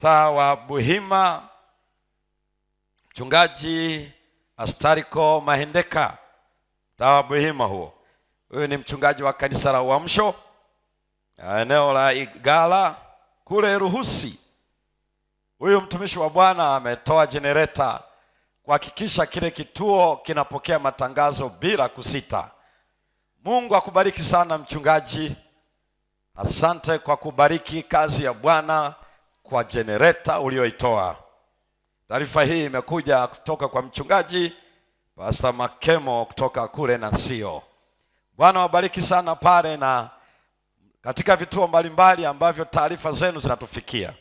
mtaa wa Buhima, Mchungaji Astariko Mahendeka, mtaa wa Buhima huo. Huyu ni mchungaji wa kanisa la Uamsho eneo la Igala kule Ruhusi. Huyu mtumishi wa Bwana ametoa generator kuhakikisha kile kituo kinapokea matangazo bila kusita. Mungu akubariki sana mchungaji. Asante kwa kubariki kazi ya Bwana kwa generator ulioitoa. Taarifa hii imekuja kutoka kwa mchungaji Pastor Makemo kutoka kule Nasio. Bwana wabariki sana pale na katika vituo mbalimbali ambavyo taarifa zenu zinatufikia.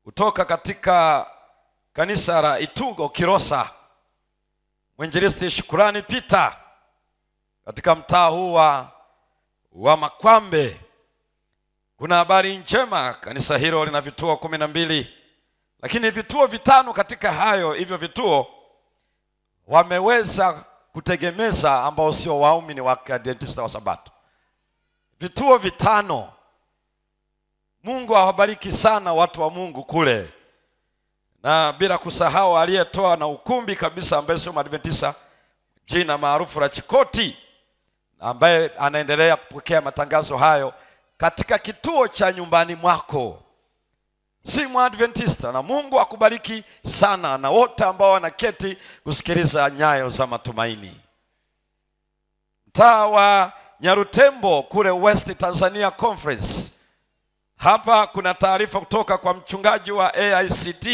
Kutoka katika kanisa la Itugo Kilosa, Mwinjilisti Shukrani Peter katika mtaa huu wa Makwambe. Kuna habari njema, kanisa hilo lina vituo 12, lakini vituo 5 katika hivyo vituo wameweza kutegemeza ambao sio waumini wa Adventista wa Sabato. Vituo 5. Mungu awabariki sana watu wa Mungu kule. Na bila kusahau aliyetoa na ukumbi kabisa ambaye sio Adventista, jina maarufu la Chikoti, ambaye anaendelea kupokea matangazo hayo katika kituo cha nyumbani mwako. Si Adventista. Na Mungu akubariki sana na wote ambao wanaketi kusikiliza Nyayo za Matumaini. Mtaa wa Nyarutembo kule West Tanzania Conference. Hapa kuna taarifa kutoka kwa mchungaji wa AICT.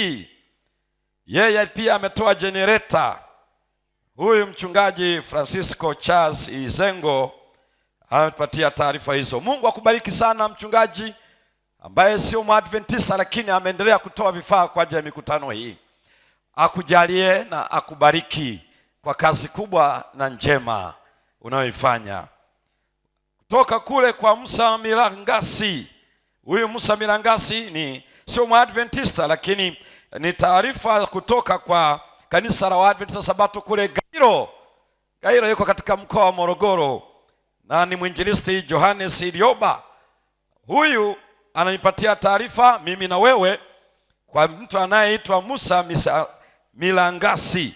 Yeye pia ametoa generator. Huyu mchungaji Francisco Charles Izengo amepatia taarifa hizo. Mungu akubariki sana mchungaji ambaye sio Adventista lakini ameendelea kutoa vifaa kwa ajili ya mikutano hii. Akujalie na akubariki kwa kazi kubwa na njema unayoifanya. Kutoka kule kwa Musa Milangasi. Huyu Musa Milangasi ni sio Adventista lakini ni taarifa kutoka kwa kanisa la Adventista Sabato kule Gairo. Gairo yuko katika mkoa wa Morogoro na ni mwinjilisti Johannes Ilioba. Huyu ananipatia taarifa mimi na wewe kwa mtu anayeitwa Musa Milangasi.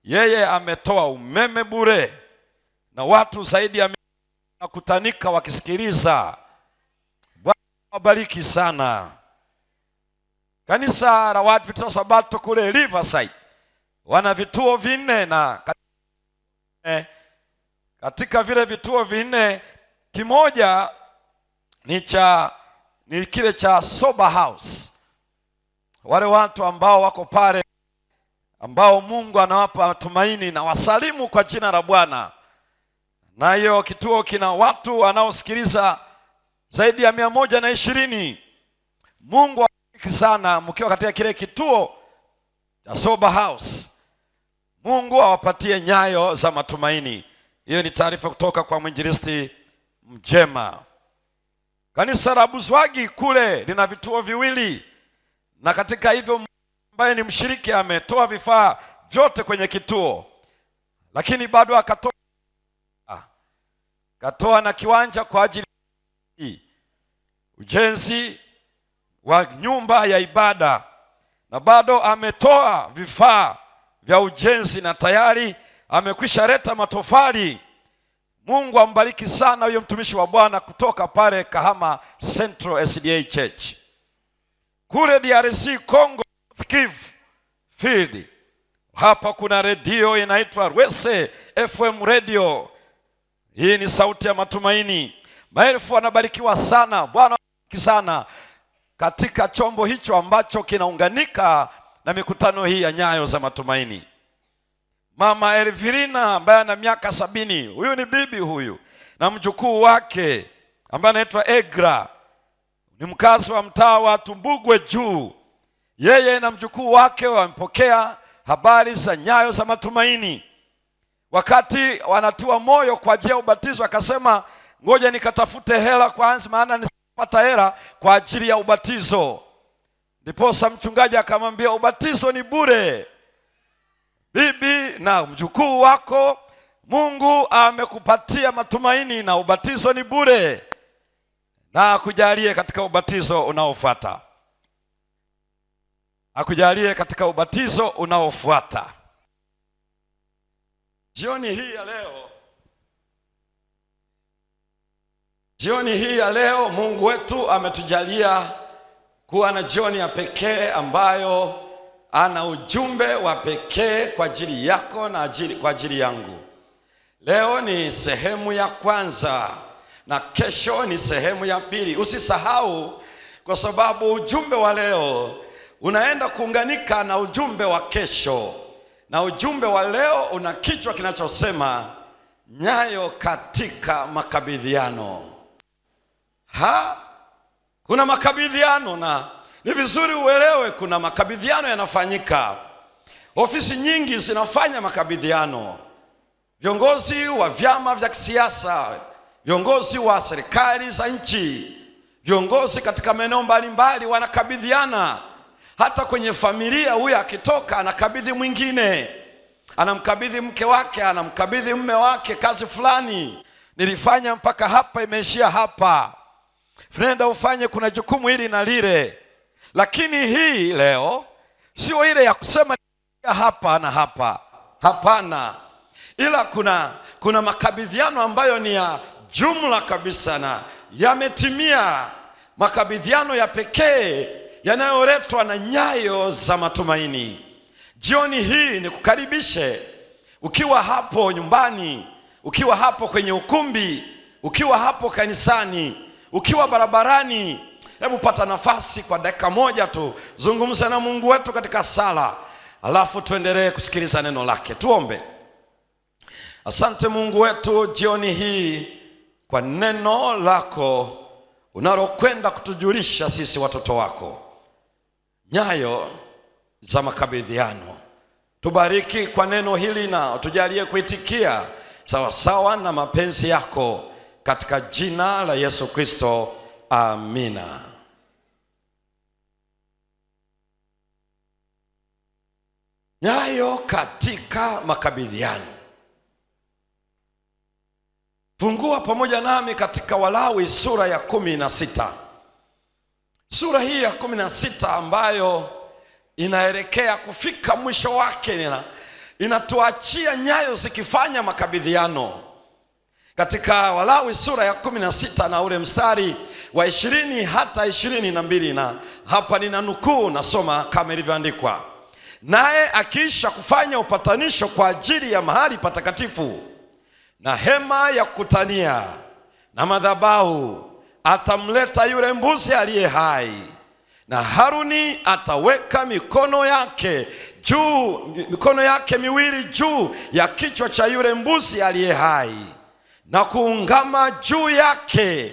Yeye ametoa umeme bure na watu zaidi ya kutanika wakisikiliza. Bwana wabariki sana. Kanisa la Waadventista Sabato kule Riverside wana vituo 4 na katika vile vituo 4 kimoja ni kile cha Sober House. Wale watu ambao wako pale ambao Mungu anawapa tumaini na wasalimu kwa jina la Bwana. Na hiyo kituo kina watu wanaosikiliza zaidi ya 120. Mungu awabariki sana mkiwa katika kile kituo cha Sober House. Mungu awapatie nyayo za matumaini. Hiyo ni taarifa kutoka kwa mwinjilisti Mjema. Kanisa la Buzwagi kule lina vituo 2 na katika hivyo ambaye ni mshiriki ametoa vifaa vyote kwenye kituo, lakini bado akatoa na kiwanja kwa ajili ujenzi wa nyumba ya ibada, na bado ametoa vifaa vya ujenzi na tayari amekwisha leta matofali. Mungu ambariki sana huyo mtumishi wa Bwana kutoka pale Kahama Central SDA Church. Kule DRC Congo Kivu Field. Hapa kuna redio inaitwa Rwese FM Radio. Hii ni sauti ya matumaini. Maelfu wanabarikiwa sana. Bwana abariki sana katika chombo hicho ambacho kinaunganika na mikutano hii ya Nyayo za Matumaini. Mama Elvirina ambaye ana miaka 70. Huyu ni bibi huyu. Na mjukuu wake ambaye anaitwa Egra. Ni mkazi wa mtaa wa Tumbugwe Juu. Yeye na mjukuu wake wamepokea habari za Nyayo za Matumaini. Wakati wanatiwa moyo kwa ajili ya ubatizo akasema ngoja nikatafute hela kwanza maana nisipata hela kwa ajili ya ubatizo. Ndiposa mchungaji akamwambia ubatizo ni bure. Bibi na mjukuu wako Mungu amekupatia matumaini na ubatizo ni bure. na akujalie katika ubatizo unaofuata. Akujalie katika ubatizo unaofuata. Jioni hii ya leo Mungu wetu ametujalia kuwa na jioni ya pekee ambayo ana ujumbe wa pekee kwa ajili yako na kwa ajili yangu. Leo ni sehemu ya kwanza na kesho ni sehemu ya pili. Usisahau, kwa sababu ujumbe wa leo unaenda kuunganika na ujumbe wa kesho. Na ujumbe wa leo una kichwa kinachosema nyayo katika makabidhiano. Kuna makabidhiano, na ni vizuri uelewe kuna makabidhiano yanafanyika. Ofisi nyingi zinafanya makabidhiano. Viongozi wa vyama vya kisiasa, viongozi wa serikali za nchi, viongozi katika maeneo mbalimbali wanakabidhiana. Hata kwenye familia, huyu akitoka anakabidhi mwingine, anamkabidhi mke wake, anamkabidhi mume wake kazi fulani. Nilifanya mpaka hapa, imeishia hapa, Frenda ufanye kuna jukumu hili na lile. Lakini hii leo sio ile ya kusema hapa na hapa, hapana. Ila kuna makabidhiano ambayo ni ya jumla kabisa na yametimia, makabidhiano ya pekee yanayoletwa na nyayo za matumaini. Jioni hii nikukaribishe, ukiwa hapo nyumbani, ukiwa hapo kwenye ukumbi, ukiwa hapo kanisani, ukiwa barabarani, hebu pata nafasi kwa dakika moja tu, zungumza na Mungu wetu katika sala, alafu tuendelee kusikiliza neno lake. Tuombe. Asante Mungu wetu jioni hii kwa neno lako unalokwenda kutujulisha sisi watoto wako, nyayo za makabidhiano. Tubariki kwa neno hili na tujalie kuitikia sawa sawa na mapenzi yako, katika jina la Yesu Kristo, amina. Nyayo katika makabidhiano. Fungua pamoja nami katika Walawi sura ya 16. Sura hii ya 16 ambayo inaelekea kufika mwisho wake, inatuachia nyayo zikifanya makabidhiano. Katika Walawi sura ya 16 na ule mstari wa 20 hata 22, na hapa nina nukuu, nasoma kama ilivyoandikwa. Naye akiisha kufanya upatanisho kwa ajili ya mahali patakatifu na hema ya kukutania na madhabahu, atamleta yule mbuzi aliye hai, na Haruni ataweka mikono yake miwili juu ya kichwa cha yule mbuzi aliye hai, na kuungama juu yake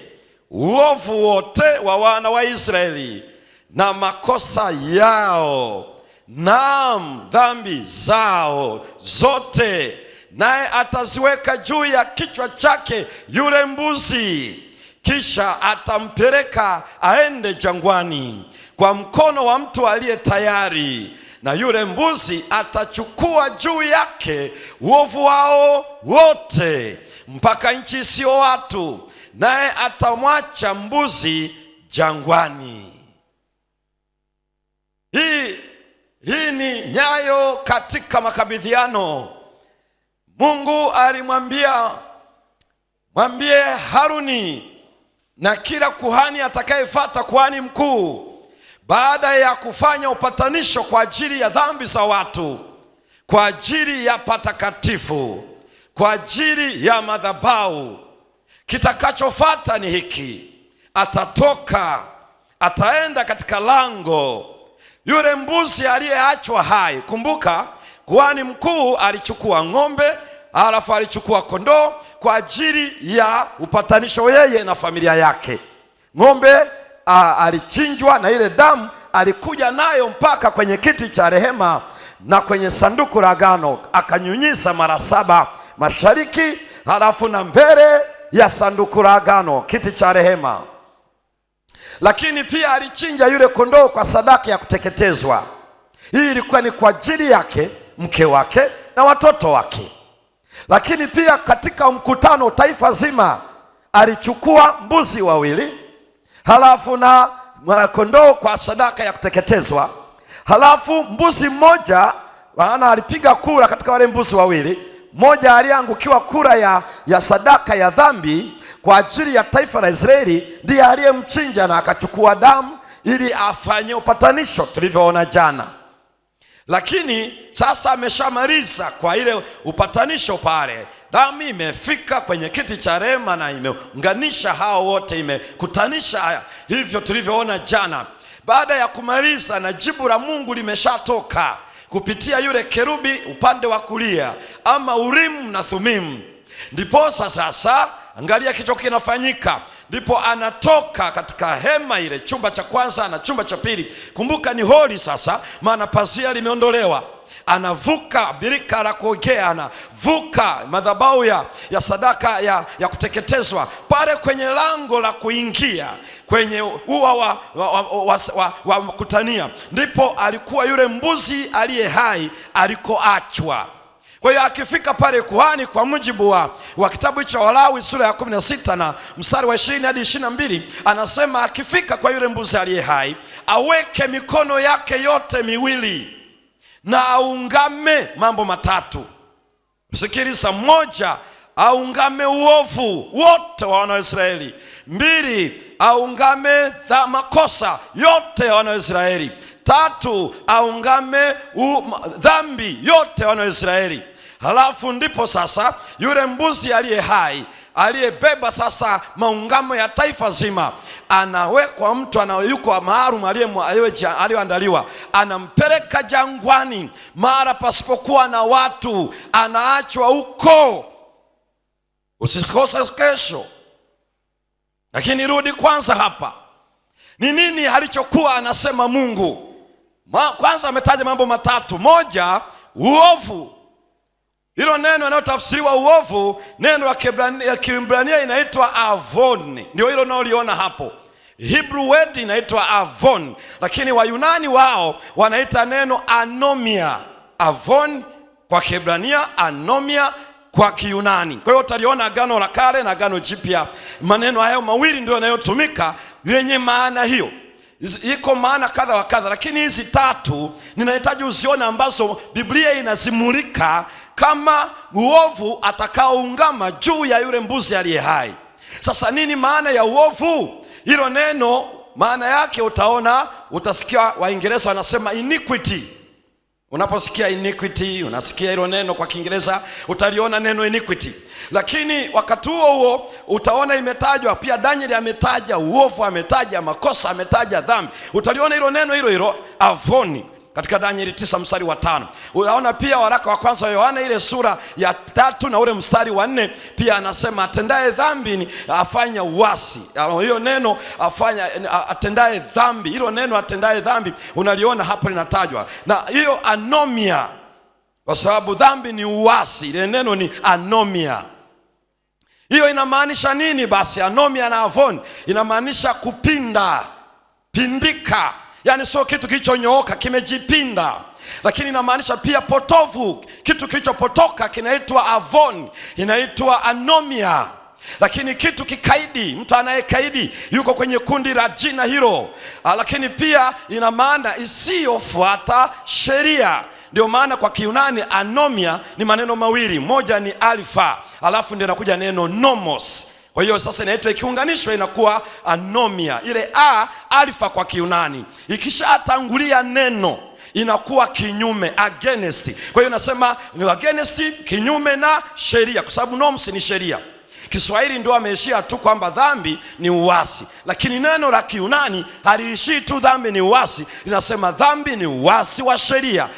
uovu wote wa wana wa Israeli na makosa yao, naam, dhambi zao zote, naye ataziweka juu ya kichwa chake yule mbuzi. Kisha atampeleka aende jangwani kwa mkono wa mtu aliye tayari, na yule mbuzi atachukua juu yake uovu wao wote mpaka nchi isiyo watu, naye atamwacha mbuzi jangwani. Hii ni nyayo katika makabidhiano. Mungu mwambie Haruni na kila kuhani atakayefuata, kuhani mkuu, baada ya kufanya upatanisho kwa ajili ya dhambi za watu, kwa ajili ya patakatifu, kwa ajili ya madhabahu, kitakachofuata ni hiki: atatoka, ataenda katika lango, yule mbuzi aliyeachwa hai. Kumbuka, kuhani mkuu alichukua ng'ombe, alafu alichukua kondoo kwa ajili ya upatanisho yeye na familia yake. Ng'ombe alichinjwa na ile damu alikuja nayo mpaka kwenye kiti cha rehema na kwenye sanduku la agano, akanyunyiza mara 7 mashariki, halafu na mbele ya sanduku la agano, kiti cha rehema. Lakini pia alichinja yule kondoo kwa sadaka ya kuteketezwa. Hii ilikuwa ni kwa ajili yake, mke wake na watoto wake. Lakini pia katika mkutano, taifa zima alichukua mbuzi wawili halafu na kondoo kwa sadaka ya kuteketezwa, halafu mbuzi mmoja. Maana alipiga kura katika wale mbuzi wawili, mmoja aliyeangukiwa kura ya sadaka ya dhambi kwa ajili ya taifa la Israeli, ndiye aliyemchinja na akachukua damu ili afanye upatanisho, tulivyoona jana. Lakini sasa ameshamaliza kwa ile upatanisho pale, damu imefika kwenye kiti cha rehema na imeunganisha hao wote, imekutanisha, hivyo tulivyoona jana. Baada ya kumaliza, na jibu la Mungu limeshatoka kupitia yule kerubi upande wa kulia, ama Urimu na Thumimu. Ndipo sasa angalia kicho kinafanyika. Ndipo anatoka katika hema ile, chumba cha kwanza na chumba cha pili. Kumbuka ni holi sasa, maana pazia limeondolewa. Anavuka birika la kuogea, anavuka madhabahu ya sadaka ya kuteketezwa pale kwenye lango la kuingia kwenye ua wa kutania. Ndipo alikuwa yule mbuzi aliye hai alikoachwa. Kwa hiyo akifika pale, kuhani kwa mujibu wa kitabu cha Walawi sura ya 16 na mstari wa 20 hadi 22, anasema akifika kwa yule mbuzi aliye hai, aweke mikono yake yote miwili na aungame mambo matatu. Sikiliza: moja, aungame uovu wote wa wana wa Israeli. 2, aungame makosa yote ya wana wa Israeli. 3, aungame dhambi yote ya wana wa Israeli. Halafu ndipo sasa yule mbuzi aliye hai aliyebeba sasa maungamo ya taifa zima, anawekwa mtu anayuko maalum aliyoandaliwa, anampeleka jangwani, mara pasipokuwa na watu, anaachwa huko. Usikose kesho. Lakini rudi kwanza hapa, ni nini alichokuwa anasema Mungu? Kwanza ametaja mambo matatu. Moja, uovu. Hilo neno linalotafsiriwa uovu, neno la Kiebrania inaitwa avon, ndio hilo unaoliona hapo. Hebrew word inaitwa avon, lakini Wayunani wao wanaita neno anomia. Avon kwa Kiebrania, anomia kwa Kiyunani. Kwa hiyo utaliona Agano la Kale na Agano Jipya, maneno hayo mawili ndio yanayotumika yenye maana hiyo. Iko maana kadha wa kadha, lakini hizi tatu ninahitaji uzione, ambazo Biblia inazimulika kama uovu atakaoungama juu ya yule mbuzi aliye hai. Sasa nini maana ya uovu? Hilo neno maana yake utasikia Waingereza wanasema iniquity. Unaposikia iniquity, unasikia hilo neno kwa Kiingereza, utaliona neno iniquity. Lakini wakati huo utaona imetajwa pia, Daniel ametaja uovu, ametaja makosa, ametaja dhambi. Utaliona hilo neno hilo avoni katika Danieli 9 mstari wa 5. Unaona pia waraka wa kwanza wa Yohana ile sura ya 3 na ule mstari wa 4, pia anasema atendaye dhambi ni afanya uasi. Hiyo neno atendaye dhambi, hilo neno atendaye dhambi unaliona hapo linatajwa. Na hiyo anomia, kwa sababu dhambi ni uasi, ile neno ni anomia. Hiyo inamaanisha nini basi? Anomia na avon inamaanisha kupinda, pindika. Yaani sio kitu kilichonyooka, kimejipinda. Lakini inamaanisha pia potovu, kitu kilichopotoka kinaitwa avon, inaitwa anomia. Lakini kitu kikaidi, mtu anayekaidi yuko kwenye kundi la jina hilo. Lakini pia ina maana isiyofuata sheria. Ndio maana kwa Kiyunani anomia ni maneno mawili, moja ni alpha, alafu ndio inakuja neno nomos. Kwa hiyo sasa inaitwa, ikiunganishwa inakuwa anomia. Ile alpha kwa Kiyunani ikishatangulia neno inakuwa kinyume, against. Kwa hiyo nasema ni against, kinyume na sheria, kwa sababu noms ni sheria. Kiswahili ndio ameishia tu kwamba dhambi ni uasi, lakini neno la Kiyunani haliishii tu dhambi ni uasi, linasema dhambi ni uasi wa sheria.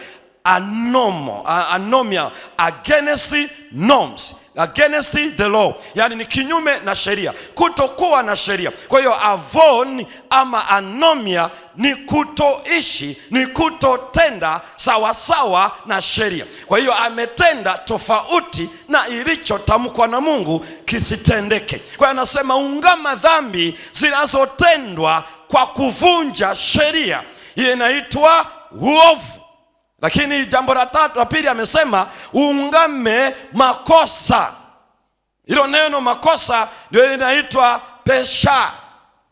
Anomia, against norms, against the law, yani ni kinyume na sheria, kutokuwa na sheria. Kwa hiyo avon ama anomia ni kutoishi, ni kutotenda sawasawa na sheria. Kwa hiyo ametenda tofauti na ilichotamkwa na Mungu kisitendeke. Kwa hiyo anasema ungama dhambi zinazotendwa kwa kuvunja sheria, hiyo inaitwa uovu. Lakini jambo la pili amesema ungame makosa. Hilo neno makosa ndio inaitwa pesha.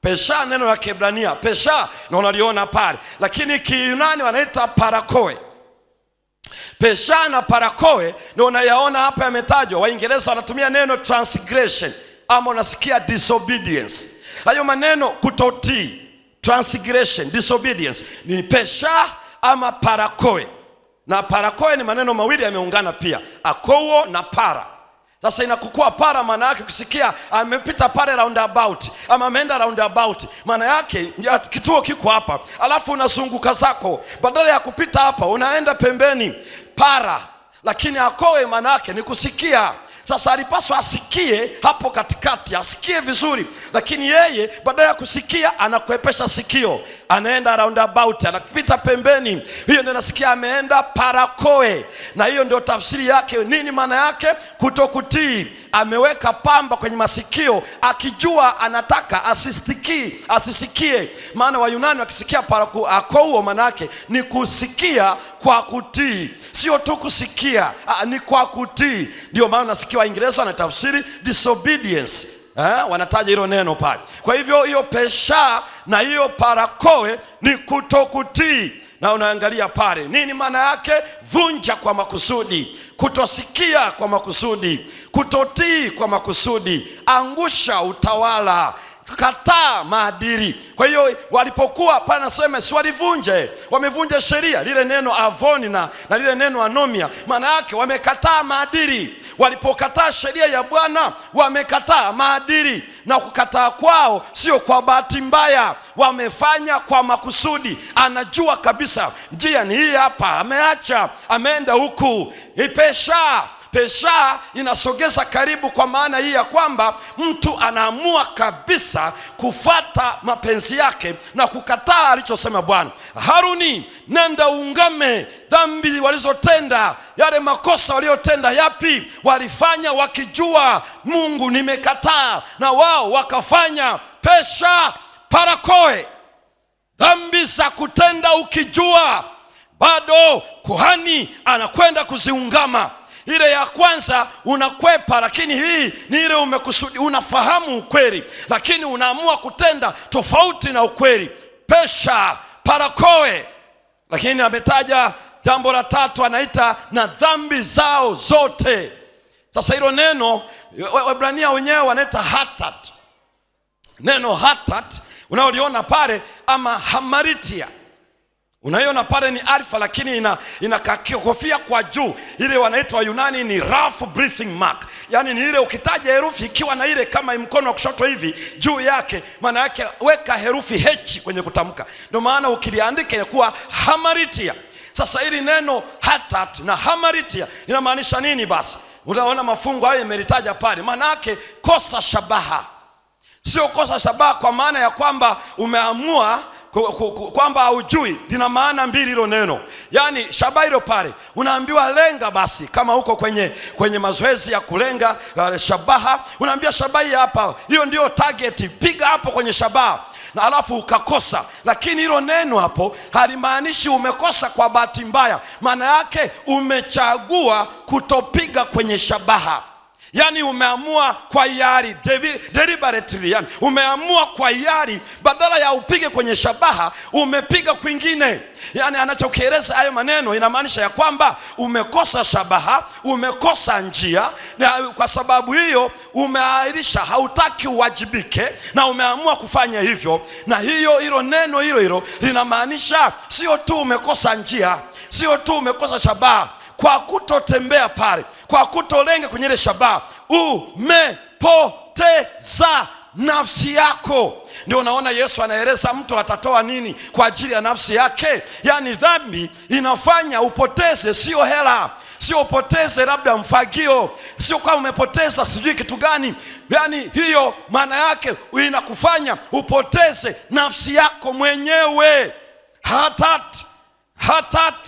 Pesha neno la Kiebrania, pesha na unaliona pale, lakini Kiyunani wanaita parakoe. Pesha na parakoe ndio unayaona hapa yametajwa. Waingereza wanatumia neno transgression, ama unasikia disobedience. Hayo maneno kutotii, transgression, disobedience, ni pesha ama parakoe. Na parakoe ni maneno mawili yameungana pia, akowo na para. Sasa inakukua para, maana yake kusikia amepita pale roundabout, ama ameenda roundabout, maana yake kituo kiko hapa, alafu unazunguka zako, badala ya kupita hapa unaenda pembeni, para. Lakini akowe maana yake ni kusikia. Sasa alipaswa asikie hapo katikati, asikie vizuri, lakini yeye badala ya kusikia anakuepesha sikio, anaenda roundabout, anapita pembeni. Hiyo ndio nasikia ameenda parakoe, na hiyo ndio tafsiri yake. Nini maana yake? Kutokutii. Ameweka pamba kwenye masikio akijua anataka asisikie. Maana Wayunani wakisikia akou, maana yake ni kusikia kwa kutii, sio tu kusikia, ni kwa kutii. Ndio maana nasikia Waingereza wanatafsiri disobedience, wanataja hilo neno pale. Kwa hivyo hiyo pesha na hiyo parakoe ni kutokutii. Na unaangalia pale nini maana yake? Vunja kwa makusudi, kutosikia kwa makusudi, kutotii kwa makusudi, angusha utawala, kataa maadili. Kwa hiyo walipokuwa pale nasema si walivunje, wamevunja sheria. Lile neno avoni na lile neno anomia, maana yake wamekataa maadili. Walipokataa sheria ya Bwana, wamekataa maadili, na kukataa kwao sio kwa bahati mbaya, wamefanya kwa makusudi. Anajua kabisa njia ni hii hapa, ameacha, ameenda huku. Ni pesha. Pesha inasogeza karibu, kwa maana hii ya kwamba mtu anaamua kabisa kufata mapenzi yake na kukataa alichosema Bwana. Haruni, nenda ungame dhambi walizotenda, yale makosa waliotenda. Yapi walifanya? Wakijua Mungu nimekataa, na wao wakafanya pesha, parakoe, dhambi za kutenda ukijua. Bado kuhani anakwenda kuziungama. Ile ya kwanza unakwepa, lakini hii ni ile umekusudi, unafahamu ukweli, lakini unaamua kutenda tofauti na ukweli. Pesha, parakoe. Lakini ametaja jambo la tatu, anaita na dhambi zao zote. Sasa hilo neno Waebrania wenyewe wanaita hatat. Neno hatat unaoliona pale, ama hamaritia, unaiona pale ni alfa, lakini ina kofia kwa juu. Ile wanaitwa Yunani ni rough breathing mark, yani ni ile ukitaja herufi ikiwa na ile kama mkono wa kushoto hivi juu yake, maana yake weka herufi H kwenye kutamka. Ndio maana ukiliandika inakuwa hamaritia. Sasa hili neno hatat na hamaritia inamaanisha nini? Basi unaona mafungu hayo yamelitaja pale, maana yake kosa shabaha. Sio kosa shabaha kwa maana ya kwamba umeamua kwamba haujui. Lina maana mbili hilo neno, yani shabaha hilo pale unaambiwa lenga. Basi kama huko kwenye mazoezi ya kulenga shabaha, unaambia shabaha hapa, hiyo ndio target, piga hapo kwenye shabaha, na alafu ukakosa. Lakini hilo neno hapo halimaanishi umekosa kwa bahati mbaya, maana yake umechagua kutopiga kwenye shabaha. Yani umeamua kwa hiari, deliberately, yani umeamua kwa hiari, badala ya upige kwenye shabaha umepiga kwingine. Yani anachokieleza hayo maneno inamaanisha ya kwamba umekosa shabaha, umekosa njia, na kwa sababu hiyo umeahirisha, hautaki uwajibike, na umeamua kufanya hivyo. Na hilo neno hilo linamaanisha sio tu umekosa njia, sio tu umekosa shabaha, kwa kutotembea pale, kwa kutolenga kwenye ile shabaha, umepoteza nafsi yako. Ndio unaona Yesu anaeleza mtu atatoa nini kwa ajili ya nafsi yake. Yani dhambi inafanya upoteze, sio hela, sio upoteze labda mfagio, sio kama umepoteza sijui kitu gani. Yani hiyo maana yake inakufanya upoteze nafsi yako mwenyewe. Hatat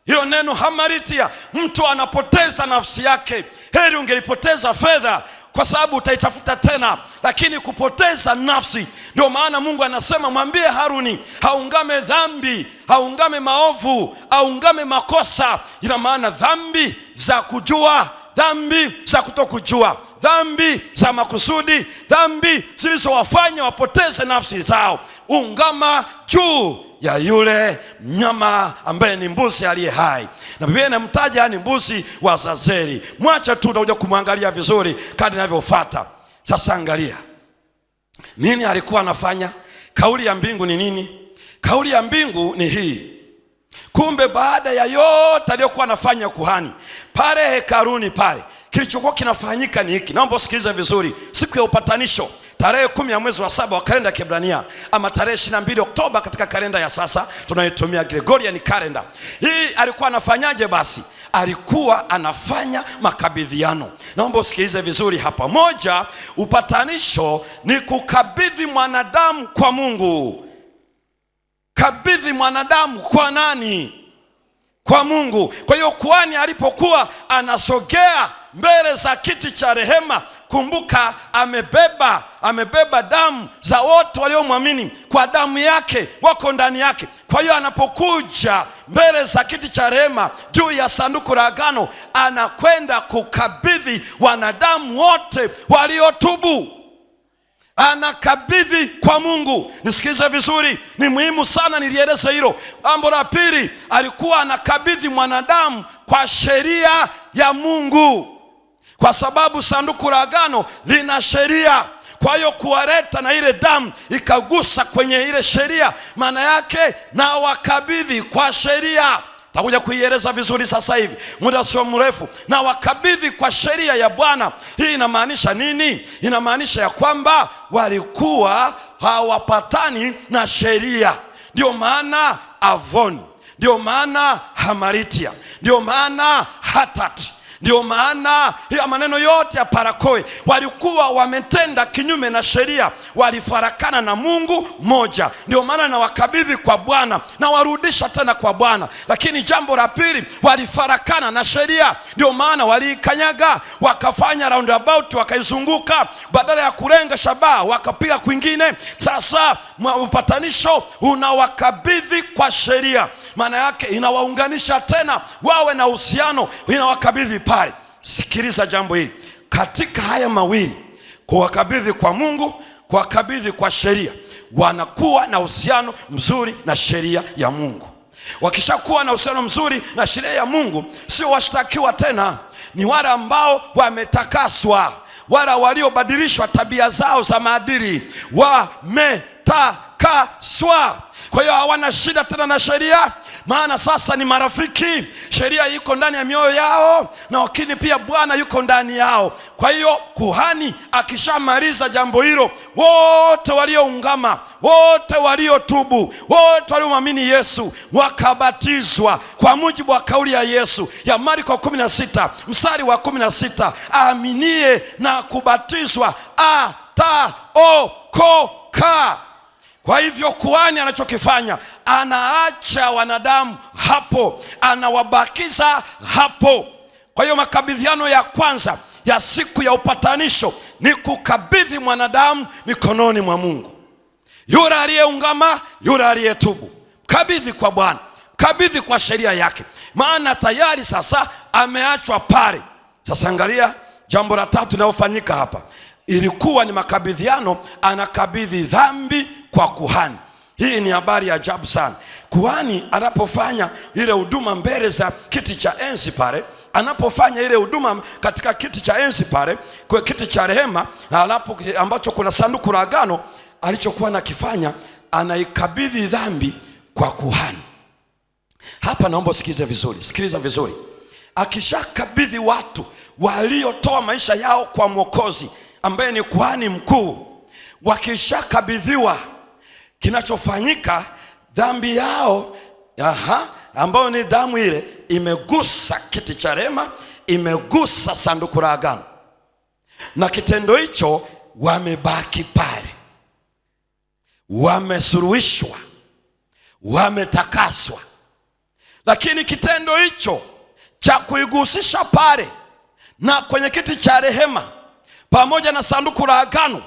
hilo neno hamaritia, mtu anapoteza nafsi yake. Heri ungelipoteza fedha kwa sababu utaitafuta tena, lakini kupoteza nafsi. Ndio maana Mungu anasema mwambie Haruni haungame dhambi, haungame maovu, haungame makosa. Ina maana dhambi za kujua dhambi za kutokujua, dhambi za makusudi, dhambi zilizowafanya wapoteze nafsi zao. Ungama juu ya yule mnyama ambaye ni mbuzi aliye hai, na Biblia inamtaja ni mbuzi wa Azazeli. Mwacha tu utakuja kumwangalia vizuri kadri inavyofuata. Sasa angalia nini alikuwa anafanya. Kauli ya mbingu ni nini? Kauli ya mbingu ni hii: kumbe baada ya yote aliyokuwa anafanya kuhani pale hekaluni pale, kilichokuwa kinafanyika ni hiki. Naomba usikilize vizuri. Siku ya upatanisho, tarehe 10 ya mwezi wa 7 wa kalenda ya Kiebrania, ama tarehe 22 Oktoba katika kalenda ya sasa tunayotumia Gregorian calendar. Hii alikuwa anafanyaje basi? Alikuwa anafanya makabidhiano. Naomba usikilize vizuri hapa. Moja, upatanisho ni kukabidhi mwanadamu kwa Mungu. Kabidhi mwanadamu kwa nani? Kwa Mungu. Kwa hiyo kuhani alipokuwa anasogea mbele za kiti cha rehema, kumbuka amebeba damu za wote waliomwamini. Kwa damu yake wako ndani yake. Kwa hiyo anapokuja mbele za kiti cha rehema juu ya sanduku la agano, anakwenda kukabidhi wanadamu wote waliotubu. Anakabidhi kwa Mungu. Nisikilize vizuri, ni muhimu sana nilieleze hilo. Jambo la pili, alikuwa anakabidhi mwanadamu kwa sheria ya Mungu, kwa sababu sanduku la agano lina sheria. Kwa hiyo kuwaleta na ile damu ikagusa kwenye ile sheria, maana yake na wakabidhi kwa sheria. Takuja kuieleza vizuri sasa hivi, muda sio mrefu. Na wakabidhi kwa sheria ya Bwana. Hii inamaanisha nini? Inamaanisha ya kwamba walikuwa hawapatani na sheria. Ndio maana Avoni, ndio maana Hamaritia, ndio maana Hatati, ndio maana hiyo maneno yote ya Parakoe, walikuwa wametenda kinyume na sheria, walifarakana na Mungu moja. Ndio maana na wakabidhi kwa Bwana na warudisha tena kwa Bwana. Lakini jambo la pili, walifarakana na sheria, ndio maana waliikanyaga, wakafanya roundabout, wakaizunguka, badala ya kulenga shabaha wakapiga kwingine. Sasa upatanisho unawakabidhi kwa sheria, maana yake inawaunganisha tena wawe na uhusiano, inawakabidhi pale. Sikiliza jambo hili, katika haya mawili, kuwakabidhi kwa Mungu, kuwakabidhi kwa sheria, wanakuwa na uhusiano mzuri na sheria ya Mungu. Wakishakuwa na uhusiano mzuri na sheria ya Mungu, sio washtakiwa tena, ni wale ambao wametakaswa, wale waliobadilishwa tabia zao za maadili, wametakaswa. Kwa hiyo hawana shida tena na sheria, maana sasa ni marafiki. Sheria iko ndani ya mioyo yao, na lakini pia Bwana yuko ndani yao. Kwa hiyo kuhani akishamaliza jambo hilo, wote walioungama, wote waliotubu, wote waliomwamini Yesu wakabatizwa kwa mujibu wa kauli ya Yesu ya Marko 16 mstari wa 16, aaminie na kubatizwa ataokoka. Kwa hivyo kuhani anachokifanya, anaacha wanadamu hapo, anawabakiza hapo. Kwa hiyo makabidhiano ya kwanza ya siku ya upatanisho ni kukabidhi mwanadamu mikononi mwa Mungu. Yule aliyeungama, yule aliyetubu, kabidhi kwa Bwana, kabidhi kwa sheria yake, maana tayari sasa ameachwa pale. Sasa angalia jambo la tatu linalofanyika hapa. Ilikuwa ni makabidhiano, anakabidhi dhambi kwa kuhani. Hii ni habari ya ajabu sana. Kuhani anapofanya ile huduma mbele za kiti cha enzi pale, anapofanya ile huduma katika kiti cha enzi pale, kwa kiti cha rehema ambacho kuna sanduku la agano, alichokuwa nakifanya, anaikabidhi dhambi kwa kuhani. Hapa naomba usikize vizuri, sikiliza vizuri. Akishakabidhi watu waliotoa maisha yao kwa Mwokozi ambaye ni kuhani mkuu, wakishakabidhiwa, kinachofanyika, dhambi yao ambayo ni damu ile imegusa kiti cha rehema, imegusa sanduku la agano, na kitendo hicho wamebaki pale, wamesuluhishwa, wametakaswa. Lakini kitendo hicho cha kuigusisha pale na kwenye kiti cha rehema pamoja na sanduku la agano,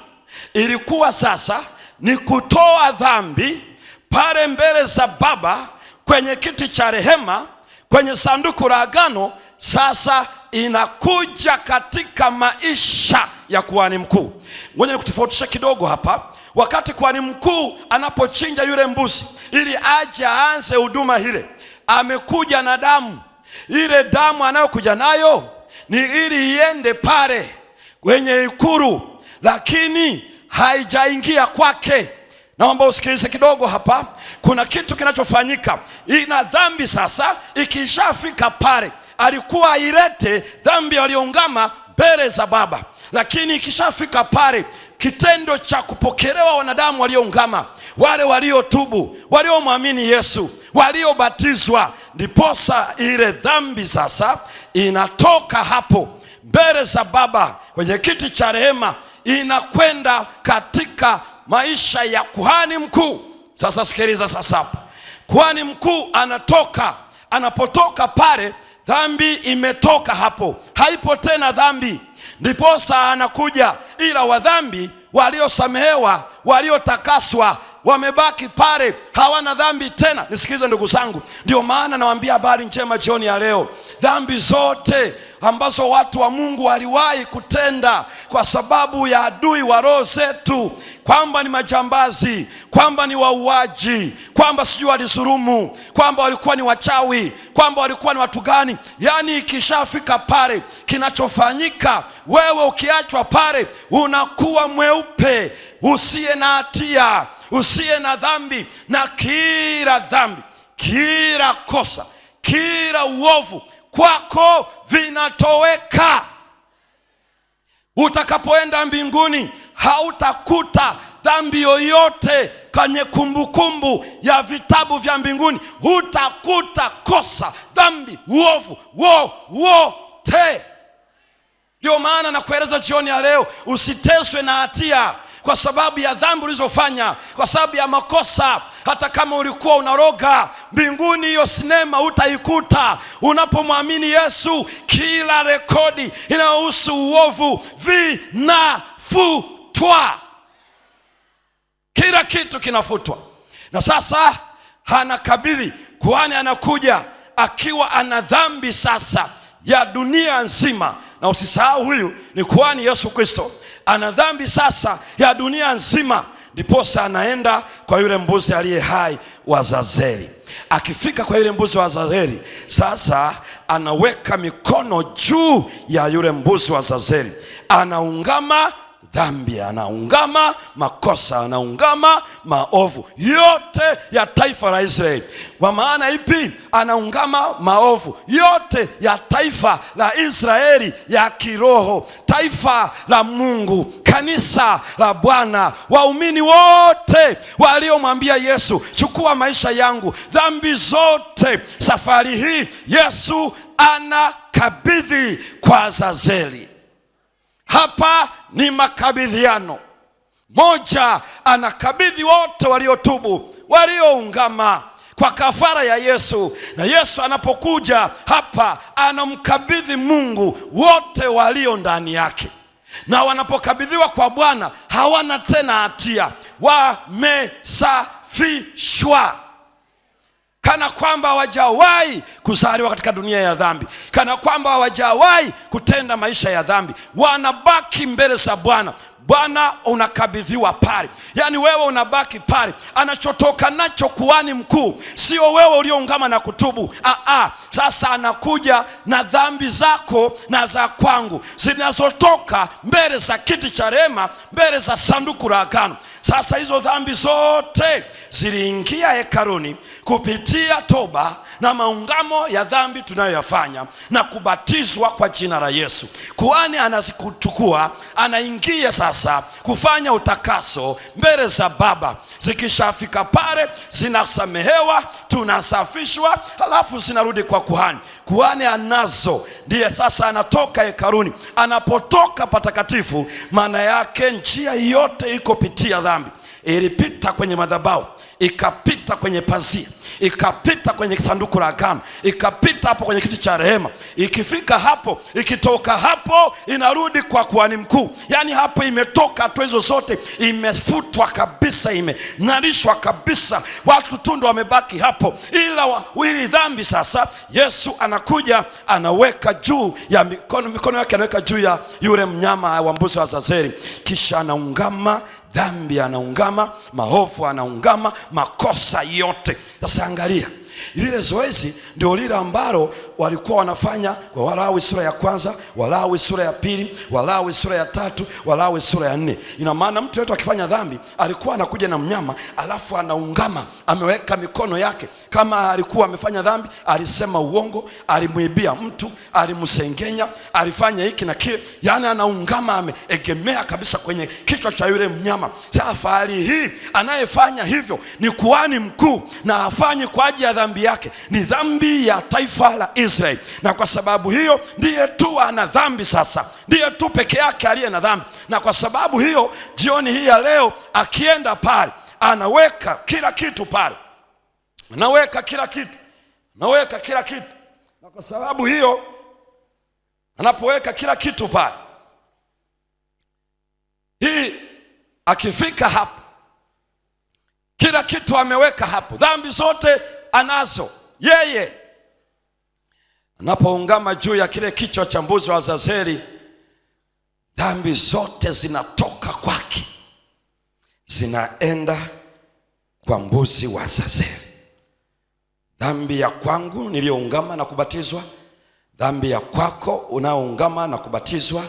ilikuwa sasa ni kutoa dhambi pale mbele za Baba kwenye kiti cha rehema, kwenye sanduku la agano. Sasa inakuja katika maisha ya kuhani mkuu. Ngoja nikutofautisha kidogo hapa. Wakati kuhani mkuu anapochinja yule mbuzi ili aje aanze huduma ile, amekuja na damu. Ile damu anayokuja nayo ni ili iende pale kwenye ikulu, lakini haijaingia kwake. Naomba usikilize kidogo hapa. Kuna kitu kinachofanyika. Ina dhambi sasa, ikishafika pale, alikuwa ailete dhambi aliyoungama mbele za Baba, lakini ikishafika pale, kitendo cha kupokelewa wanadamu walioungama, wale waliotubu, waliomwamini Yesu, waliobatizwa, ndiposa ile dhambi sasa inatoka hapo mbele za Baba kwenye kiti cha rehema, inakwenda katika maisha ya kuhani mkuu. Sasa sikiliza sasa hapa. Kuhani mkuu anapotoka pale, dhambi imetoka hapo, haipo tena dhambi. Ndiposa anakuja, ila wadhambi waliosamehewa, waliotakaswa, wamebaki pale, hawana dhambi tena. Nisikilize ndugu zangu, ndio maana nawaambia habari njema jioni ya leo. Dhambi zote ambazo watu wa Mungu waliwahi kutenda kwa sababu ya adui wa roho zetu, kwamba ni majambazi, kwamba ni wauaji, kwamba sijui walizulumu, kwamba walikuwa ni wachawi, kwamba walikuwa ni watu gani, yani ikishafika pale, kinachofanyika, wewe ukiachwa pale, unakuwa mweupe, usiye na hatia, usiye na dhambi. Na kila dhambi, kila kosa, kila uovu kwako vinatoweka. Utakapoenda mbinguni, hautakuta dhambi yoyote kwenye kumbukumbu ya vitabu vya mbinguni. Hutakuta kosa, dhambi, uovu wote. Ndio maana nakueleza jioni ya leo, usiteswe na hatia kwa sababu ya dhambi ulizofanya, kwa sababu ya makosa. Hata kama ulikuwa unaroga, mbinguni hiyo sinema utaikuta. Unapomwamini Yesu, kila rekodi inayohusu uovu vinafutwa, kila kitu kinafutwa. Na sasa anakabidhi, kuhani anakuja akiwa ana dhambi sasa ya dunia nzima. Na usisahau, huyu ni kuhani Yesu Kristo, ana dhambi sasa ya dunia nzima. Ndiposa anaenda kwa yule mbuzi aliye hai wa Azazeli. Akifika kwa yule mbuzi wa Azazeli, sasa anaweka mikono juu ya yule mbuzi wa Azazeli, anaungama dhambi, anaungama makosa, anaungama maovu yote ya taifa la Israeli. Kwa maana ipi? Anaungama maovu yote ya taifa la Israeli ya kiroho, taifa la Mungu, kanisa la Bwana, waumini wote waliomwambia Yesu, chukua maisha yangu, dhambi zote. Safari hii Yesu anakabidhi kwa Azazeli. Hapa ni makabidhiano. Moja, anakabidhi wote waliotubu, walioungama kwa kafara ya Yesu. Na Yesu anapokuja hapa, anamkabidhi Mungu wote walio ndani yake. Na wanapokabidhiwa kwa Bwana, hawana tena hatia, wamesafishwa, kana kwamba hawajawahi kuzaliwa katika dunia ya dhambi, kana kwamba hawajawahi kutenda maisha ya dhambi. Wanabaki mbele za Bwana. Bwana unakabidhiwa pale, yani wewe unabaki pale. Anachotoka nacho kuhani mkuu sio wewe ulioungama na kutubu. Sasa anakuja na dhambi zako na za kwangu zinazotoka mbele za kiti cha rehema, mbele za sanduku la agano. Sasa hizo dhambi zote ziliingia hekaluni kupitia toba na maungamo ya dhambi tunayoyafanya na kubatizwa kwa jina la Yesu. Kuhani anazikuchukua, anaingia sasa kufanya utakaso mbele za Baba. Zikishafika pale, zinasamehewa, tunasafishwa, halafu zinarudi kwa kuhani. Kuhani anazo, ndiye sasa anatoka hekaluni. Anapotoka patakatifu, maana yake njia yote iko pitia dhambi. Ilipita kwenye madhabahu, ikapita kwenye pazia, ikapita kwenye sanduku la agano, ikapita hapo kwenye kiti cha rehema. Ikifika hapo, ikitoka hapo, inarudi kwa kuhani mkuu. Yani hapo imetoka hatua hizo zote, imefutwa kabisa, imenarishwa kabisa. Watu tu ndio wamebaki hapo, ila ili dhambi sasa Yesu anakuja, anaweka juu ya mikono yake, anaweka juu ya yule mnyama wa mbuzi wa Azazeli, kisha anaungama dhambi, anaungama maovu, anaungama makosa yote. Sasa angalia, lile zoezi ndio lile ambalo walikuwa wanafanya kwa Walawi sura ya kwanza, Walawi sura ya pili, Walawi sura ya tatu, Walawi sura ya 4. Ina maana mtu yetu akifanya dhambi alikuwa anakuja na mnyama, alafu anaungama, ameweka mikono yake. Kama alikuwa amefanya dhambi, alisema uongo, alimwibia mtu, alimsengenya, alifanya hiki na kile, yani anaungama, ameegemea kabisa kwenye kichwa cha yule mnyama. Safari hii anayefanya hivyo ni kuhani mkuu, na hafanyi kwa ajili ya dhambi yake, ni dhambi ya taifa la Israeli. Na kwa sababu hiyo ndiye tu ana dhambi sasa, ndiye tu peke yake aliye na dhambi. Na kwa sababu hiyo jioni hii ya leo akienda pale, anaweka kila kitu pale, anaweka kila kitu. Na kwa sababu hiyo anapoweka kila kitu pale, hii akifika hapo, kila kitu ameweka hapo, dhambi zote anazo yeye. Anapoungama juu ya kile kichwa cha mbuzi wa Azazeli, dhambi zote zinatoka kwake, zinaenda kwa mbuzi wa Azazeli. Dhambi ya kwangu niliyoungama na kubatizwa, dhambi ya kwako unaoungama na kubatizwa,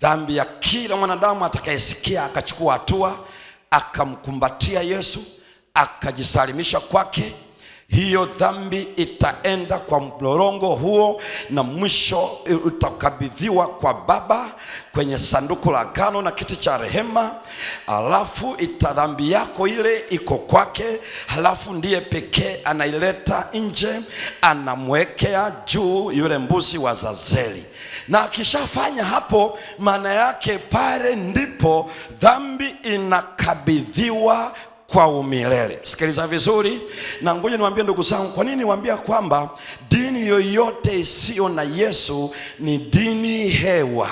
dhambi ya kila mwanadamu atakayesikia akachukua hatua akamkumbatia Yesu, akajisalimisha kwake, hiyo dhambi itaenda kwa mlolongo huo, na mwisho utakabidhiwa kwa Baba kwenye sanduku la agano na kiti cha rehema. Alafu dhambi yako ile iko kwake, halafu ndiye pekee anaileta nje, anamwekea juu yule mbuzi wa Azazeli. Na akishafanya hapo, maana yake pale ndipo dhambi inakabidhiwa kwa umilele. Sikiliza vizuri, na ngoja niwaambie ndugu zangu, kwa nini niwaambia kwamba dini yoyote isiyo na Yesu ni dini hewa.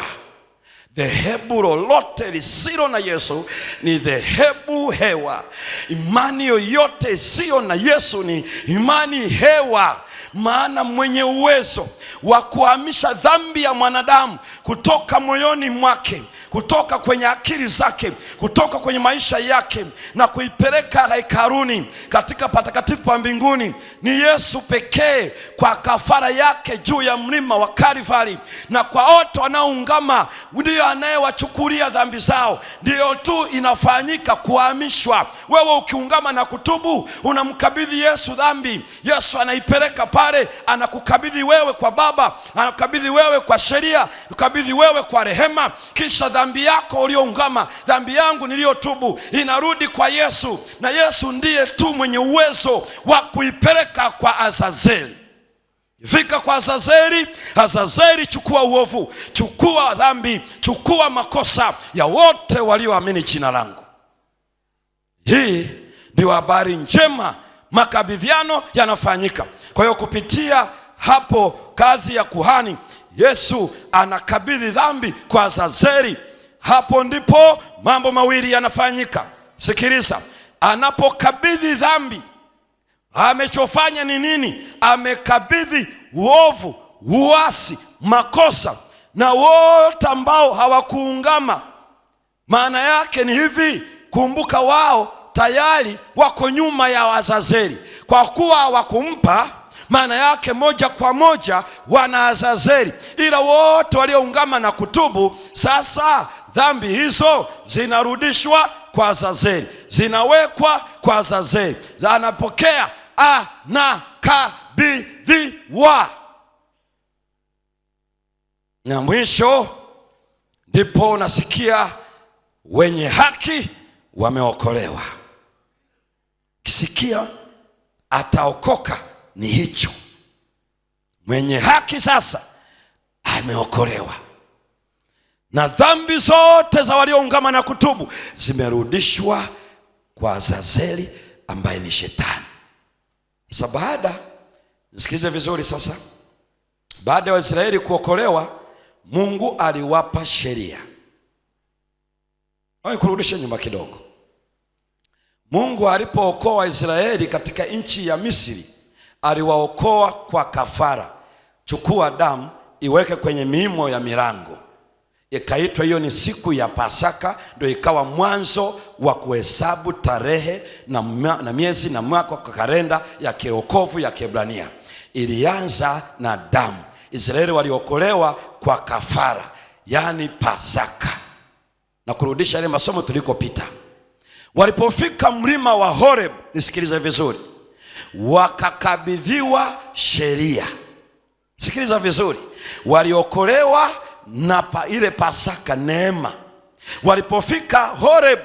Dhehebu lolote lisilo na Yesu ni dhehebu hewa. Imani yoyote isiyo na Yesu ni imani hewa. Maana mwenye uwezo wa kuhamisha dhambi ya mwanadamu kutoka moyoni mwake, kutoka kwenye akili zake, kutoka kwenye maisha yake, na kuipeleka hekaluni katika patakatifu pa mbinguni ni Yesu pekee, kwa kafara yake juu ya mlima wa Kalvari. Na kwa wote wanaoungama, ndiyo anayewachukulia dhambi zao, ndiyo tu inafanyika kuhamishwa. Wewe ukiungama na kutubu, unamkabidhi Yesu dhambi, Yesu anaipeleka pale, anakukabidhi wewe kwa Baba, anakukabidhi wewe kwa sheria, anakukabidhi wewe kwa rehema. Kisha dhambi yako ulioungama, dhambi yangu niliyotubu, inarudi kwa Yesu, na Yesu ndiye tu mwenye uwezo wa kuipeleka kwa Azazeli. Fika kwa Azazeli, Azazeli chukua uovu, chukua dhambi, chukua makosa ya wote walioamini jina langu. Hii ndio habari njema, makabidhiano yanafanyika. Kwa hiyo kupitia hapo kazi ya kuhani, Yesu anakabidhi dhambi kwa Azazeli. Hapo ndipo mambo mawili yanafanyika. Sikiliza, anapokabidhi dhambi, amechofanya ni nini? Amekabidhi uovu, uasi, makosa na wote ambao hawakuungama. Maana yake ni hivi, kumbuka wao tayari wako nyuma ya Azazeli. Kwa kuwa hawakumpa, maana yake moja kwa moja wana Azazeli. Ila wote walioungama na kutubu, sasa dhambi hizo zinarudishwa kwa Azazeli, zinawekwa kwa Azazeli, anapokea, anakabidhiwa. Na mwisho ndipo unasikia wenye haki wameokolewa. Kisikia ataokoka ni hicho, mwenye haki sasa ameokolewa, na dhambi zote za walioungama na kutubu zimerudishwa kwa Azazeli ambaye ni Shetani. Sasa nisikize vizuri sasa, baada ya Waisraeli kuokolewa, Mungu aliwapa sheria. Kurudisha nyuma kidogo. Mungu alipookoa Israeli katika nchi ya Misri, aliwaokoa kwa kafara. Chukua damu iweke kwenye miimo ya milango. Ikaitwa hiyo ni siku ya Pasaka, ndio ikawa mwanzo wa kuhesabu tarehe na miezi na mwaka kwa kalenda ya kiokovu ya Kiebrania. Ilianza na damu. Israeli waliokolewa kwa kafara, yani Pasaka. Na kurudisha ile masomo tulikopita. Walipofika mlima wa Horeb, nisikilize vizuri, wakakabidhiwa sheria. Sikiliza vizuri, waliokolewa na ile Pasaka, neema. Walipofika Horeb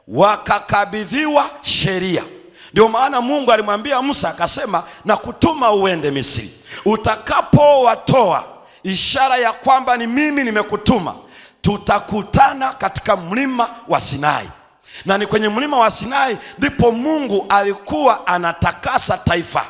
wakakabidhiwa sheria. Ndio maana Mungu alimwambia Musa akasema, na kutuma uende Misri. Utakapowatoa, ishara ya kwamba ni mimi nimekutuma, tutakutana katika mlima wa Sinai. Na ni kwenye mlima wa Sinai ndipo Mungu alikuwa anatakasa taifa.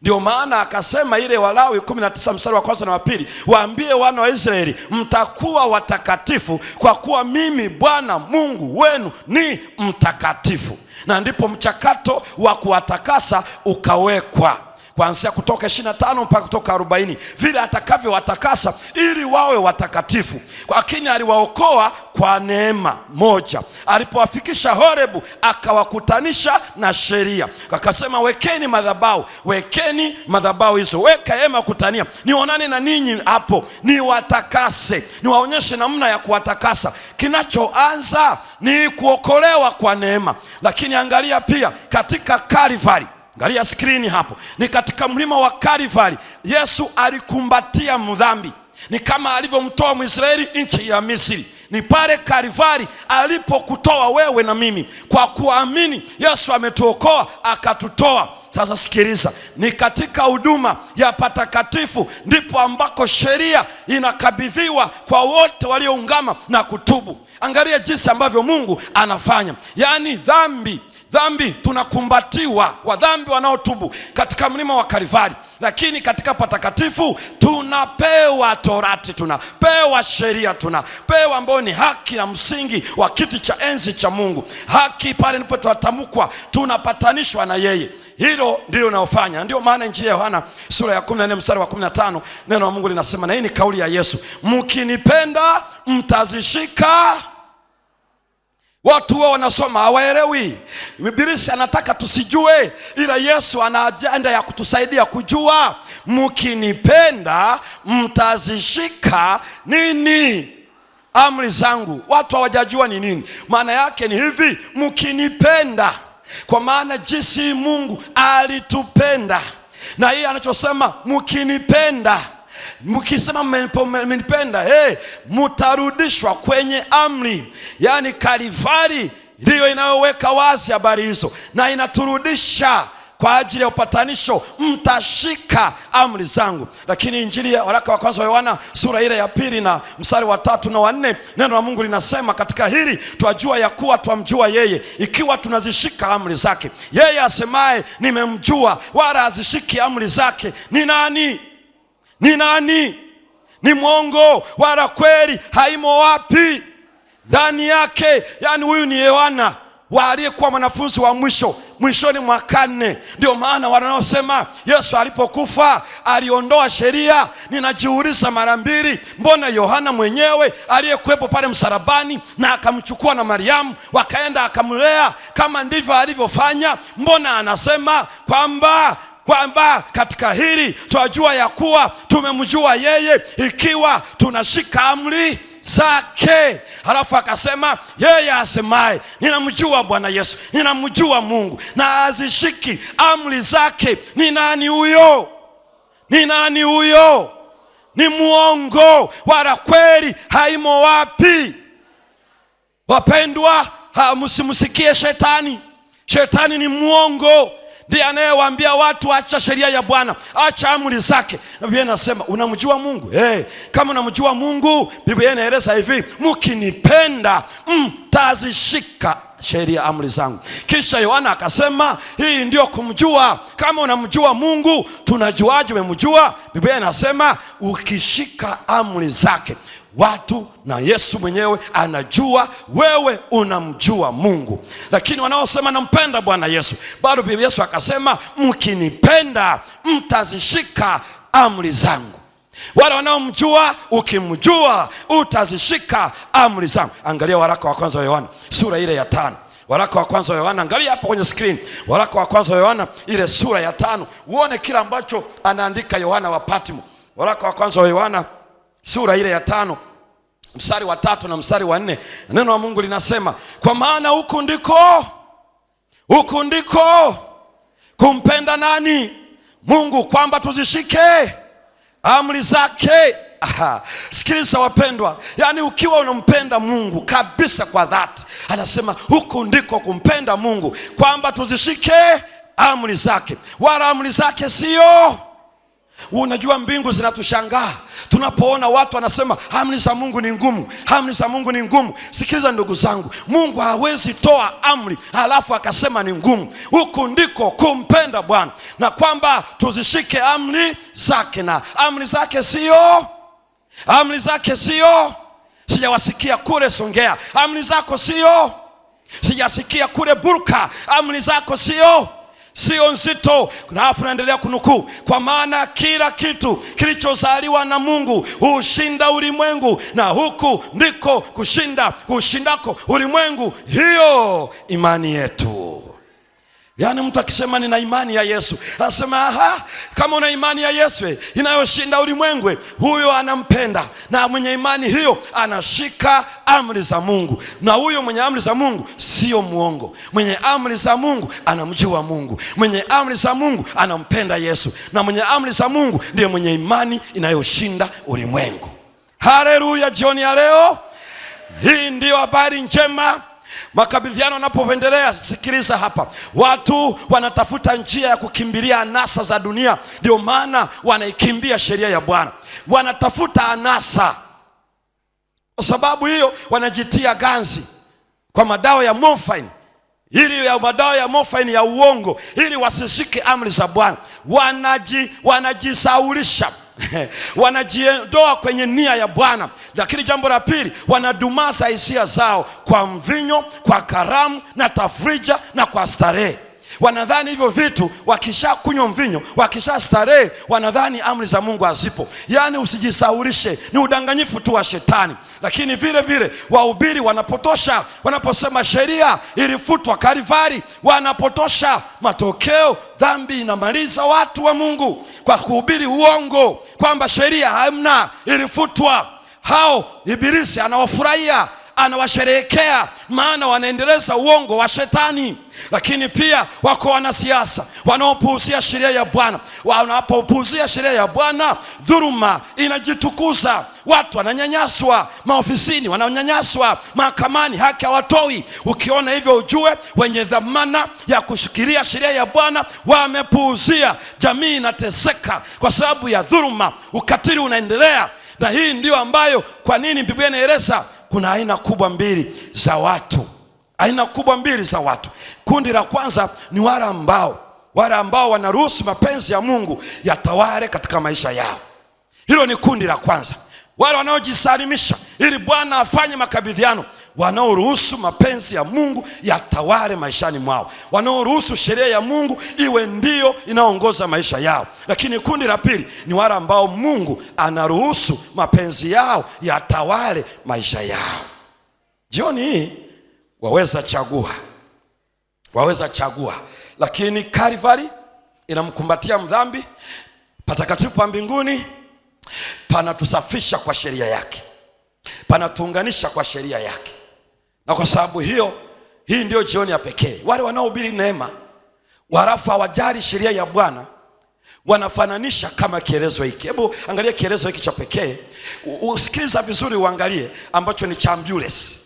Ndio maana akasema ile Walawi 19 mstari wa kwanza na wa pili, waambie wana wa Israeli, mtakuwa watakatifu kwa kuwa mimi Bwana Mungu wenu ni mtakatifu. Na ndipo mchakato wa kuwatakasa ukawekwa kuanzia Kutoka 25 mpaka Kutoka 40, vile atakavyowatakasa ili wawe watakatifu. Lakini aliwaokoa kwa neema moja. Alipowafikisha Horebu akawakutanisha na sheria. Akasema wekeni madhabahu hizo, weka hema kutania, nionane na ninyi hapo, niwatakase, niwaonyeshe namna ya kuwatakasa. Kinachoanza ni kuokolewa kwa neema. Lakini angalia pia katika Kalvari, angalia skrini hapo, ni katika mlima wa Kalvari Yesu alikumbatia mdhambi. Ni kama alivyomtoa Mwisraeli nchi ya Misri, ni pale Kalvari alipokutoa wewe na mimi. Kwa kuamini Yesu ametuokoa akatutoa. Sasa sikiliza, ni katika huduma ya patakatifu ndipo ambako sheria inakabidhiwa kwa wote walioungama na kutubu. Angalia jinsi ambavyo Mungu anafanya, yaani dhambi tunakumbatiwa, wadhambi wanaotubu katika mlima wa Kalvari. Lakini katika patakatifu tunapewa Torati, tunapewa sheria, tunapewa ambayo ni haki na msingi wa kiti cha enzi cha Mungu. Haki pale ndipo tunatamkwa, tunapatanishwa na yeye. Hilo ndilo linalofanya. Ndio maana Injili ya Yohana sura ya 14 mstari wa 15, neno la Mungu linasema, na hii ni kauli ya Yesu, mkinipenda mtazishika. Watu wao wanasoma hawaelewi. Ibilisi anataka tusijue, ila Yesu ana ajenda ya kutusaidia kujua. Mkinipenda mtazishika nini? Amri zangu. Watu hawajajua ni nini maana yake. Ni hivi, mkinipenda, kwa maana jinsi Mungu alitupenda. Na hii anachosema mkinipenda, mkisema mmenipenda, mutarudishwa kwenye amri. Yaani Kalvari ndiyo inayoweka wazi habari hizo na inaturudisha kwa ajili ya upatanisho. Mtashika amri zangu. Lakini Injili ya waraka wa kwanza wa Yohana sura ile ya 2 na mstari wa 3 na wa 4, neno la Mungu linasema, katika hili twajua ya kuwa twamjua yeye, ikiwa tunazishika amri zake. Yeye asemaye nimemjua wala hazishiki amri zake ni nani? Ni nani? Ni mwongo, wala kweli haimo wapi ndani yake. Yaani huyu ni Yohana aliyekuwa mwanafunzi wa mwishoni mwa karne. Ndio maana wanaosema Yesu alipokufa aliondoa sheria, ninajiuliza mara mbili, mbona Yohana mwenyewe aliyekuwepo pale msalabani na akamchukua na Mariamu wakaenda akamlea kama ndivyo alivyofanya, mbona anasema kwamba katika hili twajua ya kuwa tumemjua yeye ikiwa tunashika amri zake. Halafu akasema yeye asemaye ninamjua Bwana Yesu, ninamjua Mungu, na azishiki amri zake ni nani huyo? Ni nani huyo? Ni muongo, wala kweli haimo wapi. Wapendwa, msimsikie shetani. Shetani ni muongo, ndiye anayewaambia watu acha sheria ya Bwana, acha amri zake. Na Biblia inasema unamjua Mungu? Kama unamjua Mungu, Biblia inaeleza hivi, mkinipenda mtazishika sheria, amri zangu. Kisha Yohana akasema hii ndio kumjua. Kama unamjua Mungu, tunajuaje umemjua? Biblia inasema ukishika amri zake. watu na Yesu mwenyewe anajua wewe unamjua Mungu. Lakini wanaosema nampenda Bwana Yesu, bado Biblia Yesu akasema mkinipenda mtazishika amri zangu. Wale wanaomjua, ukimjua utazishika amri zangu. Angalia waraka wa kwanza wa Yohana sura ile ya 5. Waraka wa kwanza wa Yohana, angalia hapo kwenye screen. Waraka wa kwanza wa Yohana ile sura ya 5, uone kila ambacho anaandika Yohana wa Patmo. Waraka wa kwanza wa Yohana sura ile ya 5 mstari wa 3 na mstari wa 4, neno la Mungu linasema, kwa maana huku ndiko kumpenda nani? Mungu, kwamba tuzishike amri zake. Sikiliza wapendwa, yani ukiwa unampenda Mungu kabisa kwa dhati, anasema huku ndiko kumpenda Mungu, kwamba tuzishike amri zake. Wala amri zake sio. Unajua mbingu zinatushangaa tunapoona watu wanasema amri za Mungu ni ngumu, amri za Mungu ni ngumu. Sikiliza ndugu zangu, Mungu hawezi toa amri halafu akasema ni ngumu. Huku ndiko kumpenda Bwana, na kwamba tuzishike amri zake. Na amri zake sio, amri zake sio. Sijawasikia kule Songea, amri zako sio. Sijasikia kule Burka, amri zako sio nzito. Na afu naendelea kunukuu, kwa maana kila kitu kilichozaliwa na Mungu hushinda ulimwengu, na huku ndiko kushindako ulimwengu hiyo imani yetu. Yani mtu akisema nina imani ya Yesu, anasema kama una imani ya Yesu inayoshinda ulimwengu, huyo anampenda, na mwenye imani hiyo anashika amri za Mungu. Na huyo mwenye amri za Mungu sio muongo. Mwenye amri za Mungu anamjua Mungu. Mwenye amri za Mungu anampenda Yesu, na mwenye amri za Mungu ndiye mwenye imani inayoshinda ulimwengu. Haleluya! Jioni ya leo hii ndio habari njema. Makabidhiano yanapoendelea, sikiliza hapa, watu wanatafuta njia ya kukimbilia anasa za dunia. Ndio maana wanaikimbia sheria ya Bwana, wanatafuta anasa. Kwa sababu hiyo wanajitia ganzi kwa madawa ya morphine, ili ya madawa ya morphine ya uongo, ili wasishike amri za Bwana. Wanajisaulisha wanajiondoa kwenye nia ya Bwana. Lakini jambo la pili, wanadumaza hisia zao kwa mvinyo, kwa karamu na tafrija na kwa starehe. Wanadhani hivyo vitu, wakisha kunywa mvinyo, wakisha starehe, wanadhani amri za Mungu hazipo. Yani usijisaulishe, ni udanganyifu tu wa shetani. Lakini vile vile wahubiri wanapotosha, wanaposema sheria ilifutwa Kalvari, wanapotosha. Matokeo, dhambi inamaliza watu wa Mungu kwa kuhubiri uongo kwamba sheria hamna, ilifutwa. Hao Ibilisi anawafurahia, anawasherehekea, maana wanaendeleza uongo wa shetani. Lakini pia wako wanasiasa wanaopuuzia sheria ya Bwana. Wanapopuuzia sheria ya Bwana, dhuluma inajitukuza. Watu wananyanyaswa maofisini, wananyanyaswa mahakamani, haki hawatoi. Ukiona hivyo ujue wenye dhamana ya kushikilia sheria ya Bwana wamepuuzia. Jamii inateseka kwa sababu ya dhuluma, ukatili unaendelea. Na hii ndio ambayo, kwa nini Biblia inaeleza kuna aina kubwa mbili za watu. Aina kubwa mbili za watu. Kundi la kwanza ni wale ambao wanaruhusu mapenzi ya Mungu yatawale katika maisha yao. Hilo ni kundi la kwanza. Wale wanaojisalimisha ili Bwana afanye makabidhiano, wanaoruhusu mapenzi ya Mungu yatawale maishani mwao, wanaoruhusu sheria ya Mungu iwe ndio inaongoza maisha yao. Lakini kundi la pili ni wale ambao Mungu anaruhusu mapenzi yao yatawale maisha yao. Jioni hii waweza chagua, lakini Kalvari inamkumbatia mdhambi. Patakatifu pa mbinguni panatusafisha kwa sheria yake, panatuunganisha kwa sheria yake. Na kwa sababu hiyo, hii ndio jioni ya pekee. Wale wanaohubiri neema warafu hawajali sheria ya Bwana, wanafananisha kama kielezo hiki. Hebu angalia kielezo hiki cha pekee, usikiliza vizuri, uangalie ambacho ni cha ambulance.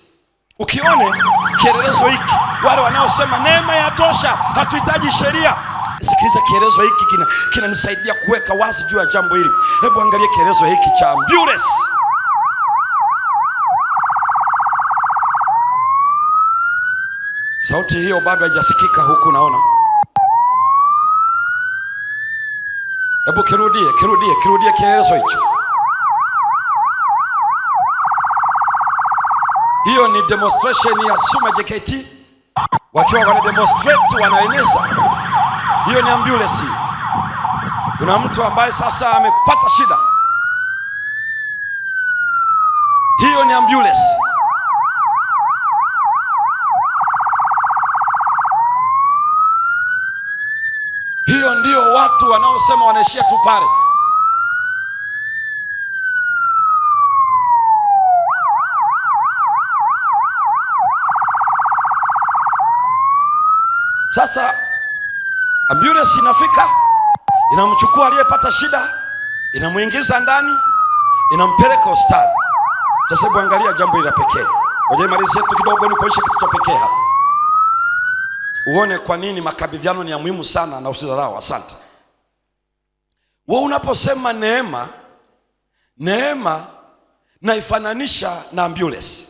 Ukione kielezo hiki, wale wanaosema neema yatosha, hatuhitaji sheria, sikiliza kielezo hiki, kinanisaidia kuweka wazi juu ya jambo hili. Hebu angalia kielezo hiki cha ambulance. Sauti hiyo bado haijasikika huku, naona. Hebu kirudie kielezo hicho. Hiyo ni demonstration ya Suma JKT wakiwa wana demonstrate, wanaeneza. Hiyo ni ambulance. Kuna mtu ambaye sasa amepata shida. Hiyo ni ambulance. Hiyo ndio watu wanaosema wanaishia tu pale. Sasa ambulance inafika, inamchukua aliyepata shida, inamuingiza ndani, inampeleka hospitali. Sasa hebu angalia jambo la pekee. Ngoja malizie tu kidogo nikuonyeshe kitu cha pekee hapa. Uone kwa nini makabidhiano ni ya muhimu sana na usidharau. Asante. Wewe unaposema neema, neema naifananisha na ambulance.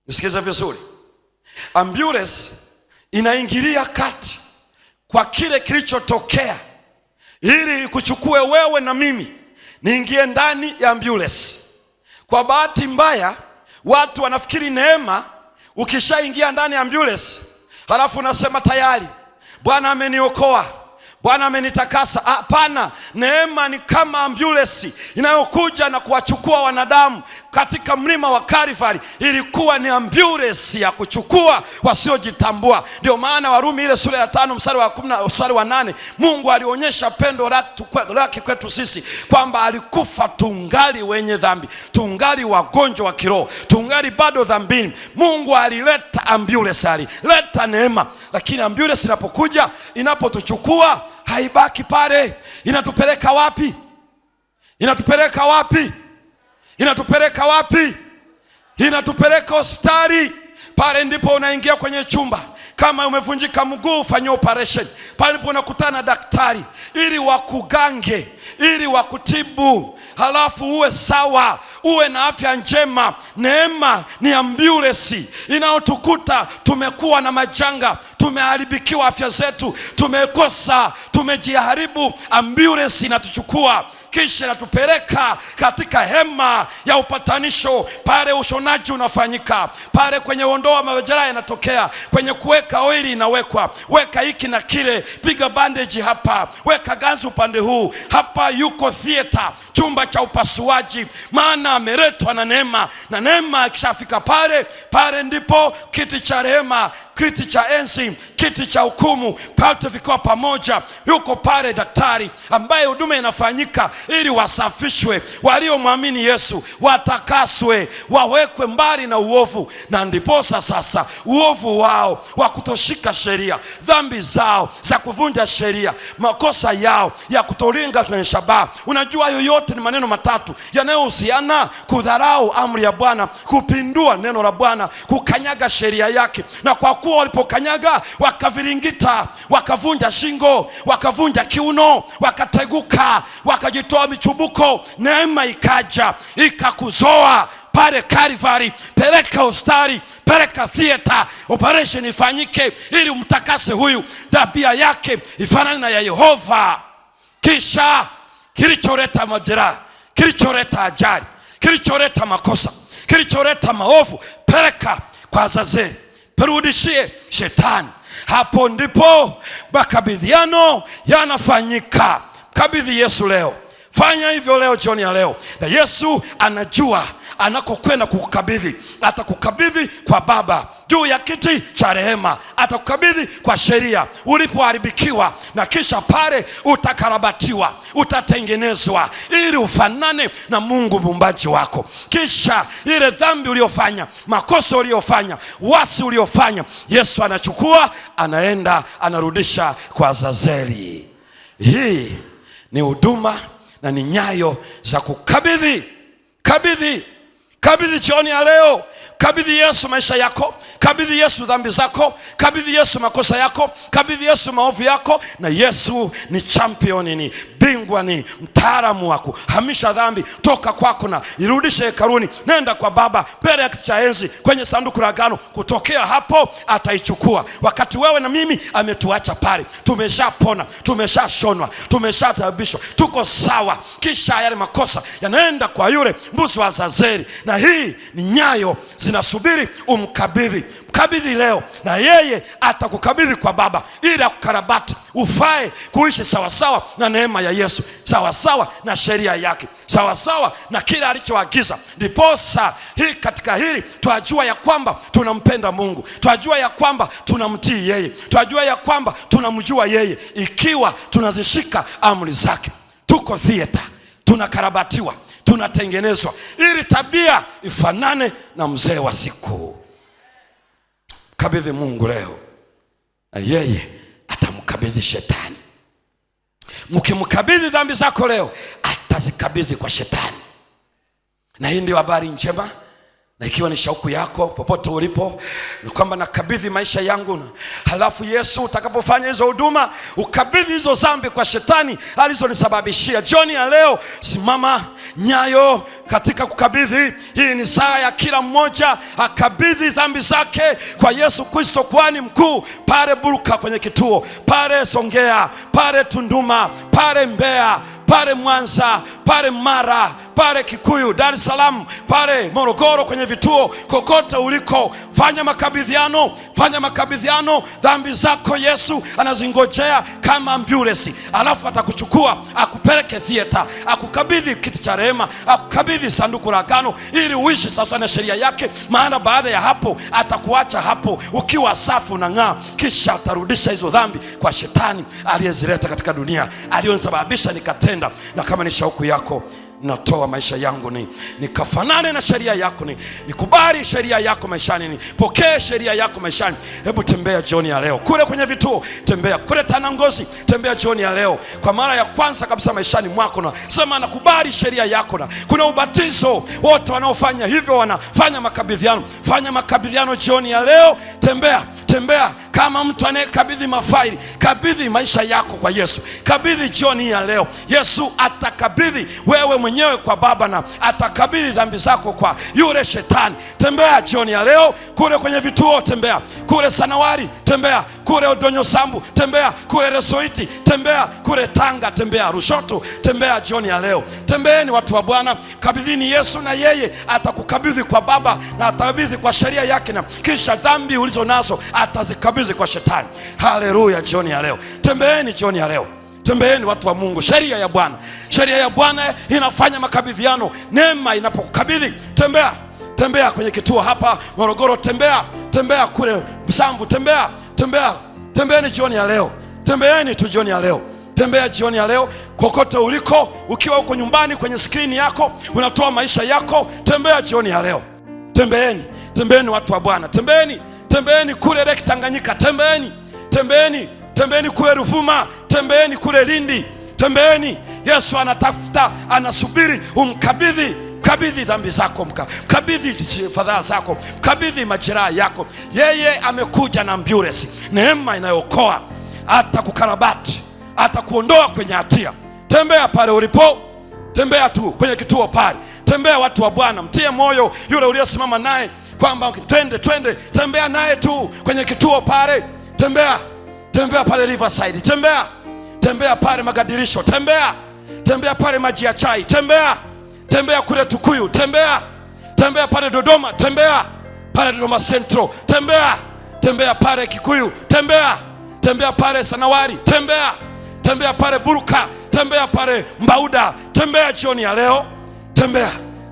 Nisikize vizuri. Ambulance inaingilia kati kwa kile kilichotokea ili kuchukue wewe na mimi niingie ndani ya ambulance. Kwa bahati mbaya watu wanafikiri neema, ukishaingia ndani ya ambulance halafu unasema tayari Bwana ameniokoa, Bwana amenitakasa. Hapana, neema ni kama ambulance inayokuja na kuwachukua wanadamu katika mlima wa Kalvari. Ilikuwa ni ambulance ya kuchukua wasiojitambua. Ndio maana Warumi ile sura ya 5 mstari wa 10 mstari wa 8, Mungu alionyesha pendo lake kwetu sisi kwamba alikufa tungali wenye dhambi, tungali wagonjwa wa kiroho, tungali bado dhambini. Mungu alileta ambulance, alileta neema. Lakini ambulance inapokuja, inapotuchukua, haibaki pale. Inatupeleka wapi? Inatupeleka wapi? Inatupeleka wapi? Inatupeleka hospitali. Pale ndipo unaingia kwenye chumba. Kama umevunjika mguu, fanya operation. Pale ndipo unakutana na daktari ili wakugange, ili wakutibu, halafu uwe sawa, uwe na afya njema. Neema ni ambulance inayotukuta tumekuwa na majanga, tumeharibikiwa afya zetu, tumekosa, tumejiharibu. Ambulance inatuchukua kisha inatupeleka katika hema ya upatanisho. Pale ushonaji unafanyika, pale kwenye ondoa majeraha yanatokea, kwenye kuweka oili inawekwa, weka hiki na kile, piga bandage hapa, weka ganzi upande huu, hapa yuko theater, chumba cha upasuaji, maana ameletwa na neema. Na neema ikishafika pale, pale ndipo kiti cha rehema, kiti cha enzi, kiti cha hukumu, pale vikiwa pamoja. Yuko pale daktari ambaye huduma inafanyika ili wasafishwe waliomwamini Yesu, watakaswe, wawekwe mbali na uovu. Na ndipo sasa uovu wao wa kutoshika sheria, dhambi zao za kuvunja sheria, makosa yao ya kutolinga kwenye shabaha. Unajua yoyote ni maneno matatu yanayohusiana: kudharau amri ya Bwana, kupindua neno la Bwana, kukanyaga sheria yake. Na kwa kuwa walipokanyaga, wakaviringita, wakavunja shingo, wakavunja kiuno, wakateguka, wakajitoa michubuko, neema ikaja ikakuzoa pale Kalvari. Peleka hospitali, peleka theater, operation ifanyike ili umtakase huyu, tabia yake ifanane na ya Yehova. Kisha kilicholeta majeraha, kilicholeta ajali, kilicholeta makosa, kilicholeta maovu, peleka kwa Azazeli, perudishie shetani. Hapo ndipo makabidhiano yanafanyika. Kabidhi Yesu leo. Fanya hivyo leo, jioni ya leo. Na Yesu anajua anakokwenda kukukabidhi. Atakukabidhi kwa Baba juu ya kiti cha rehema, atakukabidhi kwa sheria ulipoharibikiwa, na kisha pale utakarabatiwa, utatengenezwa ili ufanane na Mungu muumbaji wako. Kisha ile dhambi uliofanya, makosa uliofanya, uasi uliofanya, Yesu anachukua, anaenda anarudisha kwa Azazeli. Hii ni huduma na ni nyayo za kukabidhi. Kabidhi jioni ya leo. Kabidhi Yesu maisha yako, kabidhi Yesu dhambi zako, kabidhi Yesu makosa yako, kabidhi Yesu maovu yako. Na Yesu ni champion, ni bingwa, ni mtaalamu wako. Hamisha dhambi toka kwako na irudishe hekaluni. Nenda kwa Baba mbele ya kiti cha enzi, kwenye sanduku la agano. Kutokea hapo ataichukua. Wakati wewe na mimi ametuacha pale, tumeshapona, tumeshashonwa, tumeshatabishwa, tuko sawa. Kisha yale makosa yanaenda kwa yule mbuzi wa Azazeli, na hii ni nyayo zinasubiri umkabidhi. Mkabidhi leo, na yeye atakukabidhi kwa Baba ili akukarabati ufae kuishi sawasawa na neema ya Yesu, sawasawa na sheria yake, sawasawa na kile alichoagiza. Ndiposa hii katika hili twajua ya kwamba tunampenda Mungu, twajua ya kwamba tunamtii yeye, twajua ya kwamba tunamjua yeye, ikiwa tunazishika amri zake. Tuko theater, tunakarabatiwa, tunatengenezwa ili tabia ifanane na mzee wa siku. Kabidhi Mungu leo, na yeye atamkabidhi shetani. Mkimkabidhi dhambi zako leo, atazikabidhi kwa shetani. Na hii ndio habari njema, na ikiwa ni shauku yako popote ulipo, ni kwamba nakabidhi maisha yangu, na halafu Yesu utakapofanya hizo huduma ukabidhi hizo dhambi kwa shetani alizonisababishia. Jioni ya leo simama nyayo katika kukabidhi. Hii ni saa ya kila mmoja akabidhi dhambi zake kwa Yesu Kristo kwani mkuu, pale Buruka kwenye kituo, pale Songea, pale Tunduma, pale Mbeya, pale Mwanza, pale Mara, pale Kikuyu, Dar es Salaam, pale Morogoro, kwenye vituo kokote uliko, fanya makabidhiano, fanya makabidhiano. Dhambi zako Yesu anazingojea kama ambulance, alafu atakuchukua akupeleke theater, akukabidhi kiti cha rehema, akukabidhi sanduku la agano ili uishi sasa na sheria yake. Maana baada ya hapo atakuacha hapo ukiwa safi na ng'aa, kisha atarudisha hizo dhambi kwa shetani aliyezileta katika dunia, aliyonisababisha nikatenda. Na kama ni shauku yako, natoa maisha yangu nikafanane na sheria yako, nikubali sheria yako maishani, nipokee sheria yako maishani. Hebu tembea jioni ya leo kule kwenye vituo, tembea kule Tanangozi, tembea jioni ya leo kwa mara ya kwanza kabisa maishani mwako, na sema nakubali sheria yako. Na kuna ubatizo, wote wanaofanya hivyo wanafanya makabidhiano. Fanya makabidhiano jioni ya leo, tembea kama mtu anayekabidhi mafaili. Kabidhi maisha yako kwa Yesu, kabidhi jioni ya leo. Yesu atakabidhi wewe mwenyewe kwa Baba, na atakabidhi dhambi zako kwa yule shetani. Tembea jioni ya leo kule kwenye vituo, tembea kule Sanawari, tembea kule Odonyo Sambu, tembea kule Resoiti, tembea kule Tanga, tembea Rushoto, tembea jioni ya leo. Tembeeni watu wa Bwana, kabidhini Yesu, na yeye atakukabidhi kwa Baba, na atakabidhi kwa sheria yake, na kisha dhambi ulizo nazo atazikabidhi kwa shetani. Haleluya! Jioni ya leo tembeeni, jioni ya leo tembeeni watu wa Mungu. Sheria ya Bwana, sheria ya Bwana inafanya makabidhiano. Neema inapokabidhi, tembea kwenye kituo hapa Morogoro, tembea kule Msamvu, tembeeni jioni ya leo, tembeeni tu jioni ya leo. Tembea jioni ya leo kokote uliko, ukiwa uko nyumbani kwenye skrini yako unatoa maisha yako, tembea jioni ya leo. Tembeeni watu wa Bwana, tembeeni kule Lake Tanganyika, tembeeni kule Ruvuma, tembeeni kule Lindi, tembeeni. Yesu anatafuta, anasubiri umkabidhi. Kabidhi dhambi zako, kabidhi fadhaa zako, kabidhi majeraha yako. Yeye amekuja na ambulance, neema inayookoa. Atakukarabati, atakuondoa kwenye hatia. Tembea pale ulipo, tembea tu kwenye kituo pale, tembea watu wa Bwana. Mtie moyo yule uliyosimama naye kwamba twende, tembea naye tu kwenye kituo pale, tembea pale Riverside, tembea pale Magadirisho, tembea pale Maji ya Chai, tembea kule Tukuyu, tembea pale Dodoma, tembea pale Dodoma Central, tembea pale Kikuyu, tembea pale Sanawari, tembea pale Buruka, tembea pale Mbauda. Tembea jioni ya leo,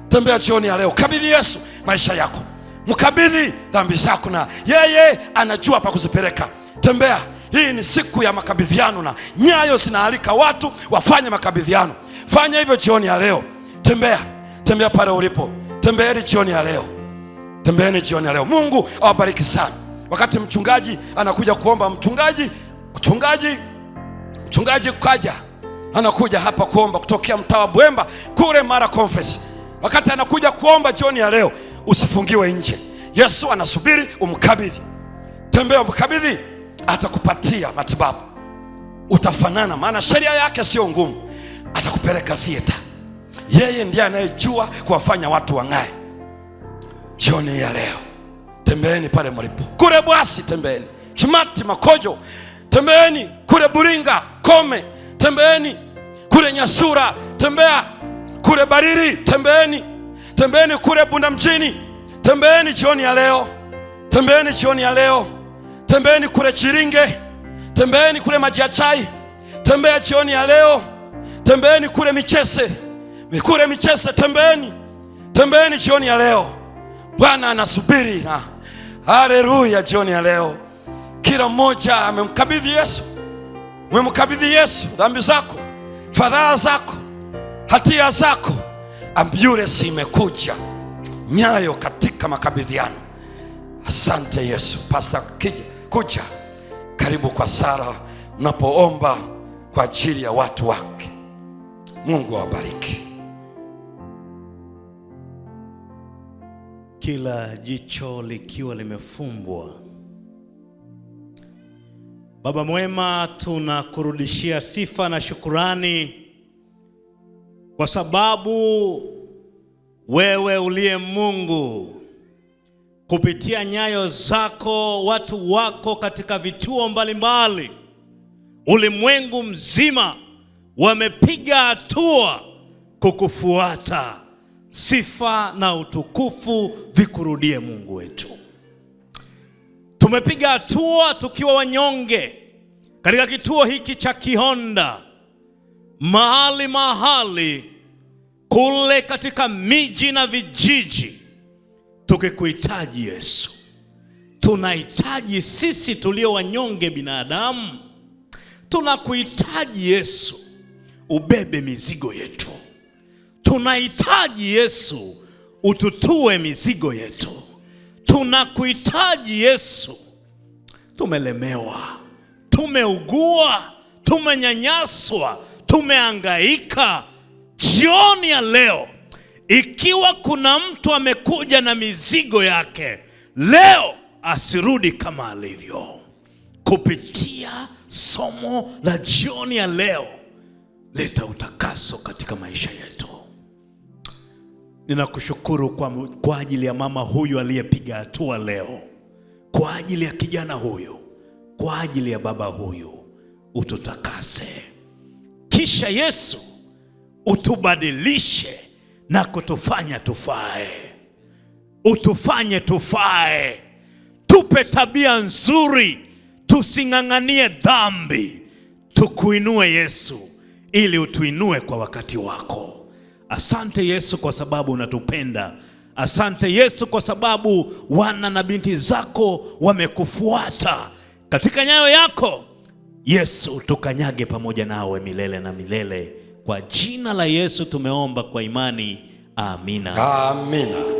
tembea jioni ya leo. Kabidhi Yesu maisha yako, mkabidhi dhambi zako, na yeye anajua pa kuzipeleka. Tembea. Hii ni siku ya makabidhiano, na nyayo zinaalika watu wafanye makabidhiano. Fanya hivyo jioni ya leo. Tembea pale ulipo, tembeeni jioni ya leo. Mungu awabariki sana. Wakati mchungaji anakuja kuomba, mchungaji kaja anakuja hapa kuomba kutokea mtaa wa Bwemba kule Mara Conference. Wakati anakuja kuomba jioni ya leo, usifungiwe nje. Yesu anasubiri umkabidhi. Tembea umkabidhi, atakupatia matibabu, utafanana, maana sheria yake sio ngumu. Atakupeleka theater. Yeye ndiye anayejua kuwafanya watu wang'ae. Jioni ya leo tembeeni pale mlipo, kule Bwasi tembeeni, Chimati, Makojo tembeeni, kule Buringa, Kome tembeeni, kule Nyasura tembea, kule Bariri tembeeni, tembeeni kule Bunda mjini, tembeeni jioni ya leo, tembeeni jioni ya leo, tembeeni kule Chiringe, tembeeni kule Majiachai, tembea jioni ya leo, tembeeni kule Michese, tembeeni jioni ya leo. Bwana anasubiri na haleluya. Jioni ya leo kila mmoja amemkabidhi Yesu. Umemkabidhi Yesu dhambi zako, fadhaa zako, hatia zako. Ambulance imekuja, nyayo katika makabidhiano. Asante Yesu. Pastor kuja karibu kwa sala unapoomba kwa ajili ya watu wake. Mungu awabariki. Kila jicho likiwa limefumbwa. Baba mwema, tunakurudishia sifa na shukurani kwa sababu wewe uliye Mungu, kupitia nyayo zako watu wako katika vituo mbalimbali ulimwengu mzima wamepiga hatua kukufuata. Sifa na utukufu vikurudie Mungu wetu. Tumepiga hatua tukiwa wanyonge katika kituo hiki cha Kihonda, mahali kule katika miji na vijiji, tukikuhitaji Yesu. Tunahitaji sisi tulio wanyonge binadamu, tunakuhitaji Yesu ubebe mizigo yetu. Tunahitaji Yesu ututue mizigo yetu. Tunakuhitaji Yesu. Tumelemewa, tumeugua, tumenyanyaswa, tumehangaika. Jioni ya leo, ikiwa kuna mtu amekuja na mizigo yake, leo asirudi kama alivyo. Kupitia somo la jioni ya leo, leta utakaso katika maisha yetu. Ninakushukuru kwa ajili ya mama huyu aliyepiga hatua leo, kwa ajili ya kijana huyu, kwa ajili ya baba huyu. Ututakase, kisha Yesu utubadilishe na kutufanya tufae. Utufanye tufae, tupe tabia nzuri, tusing'ang'anie dhambi. Tukuinue Yesu ili utuinue kwa wakati wako. Asante Yesu kwa sababu unatupenda. Asante Yesu kwa sababu wana na binti zako wamekufuata katika nyayo yako. Yesu, tukanyage pamoja nawe milele na milele. Kwa jina la Yesu tumeomba kwa imani. Amina. Amina.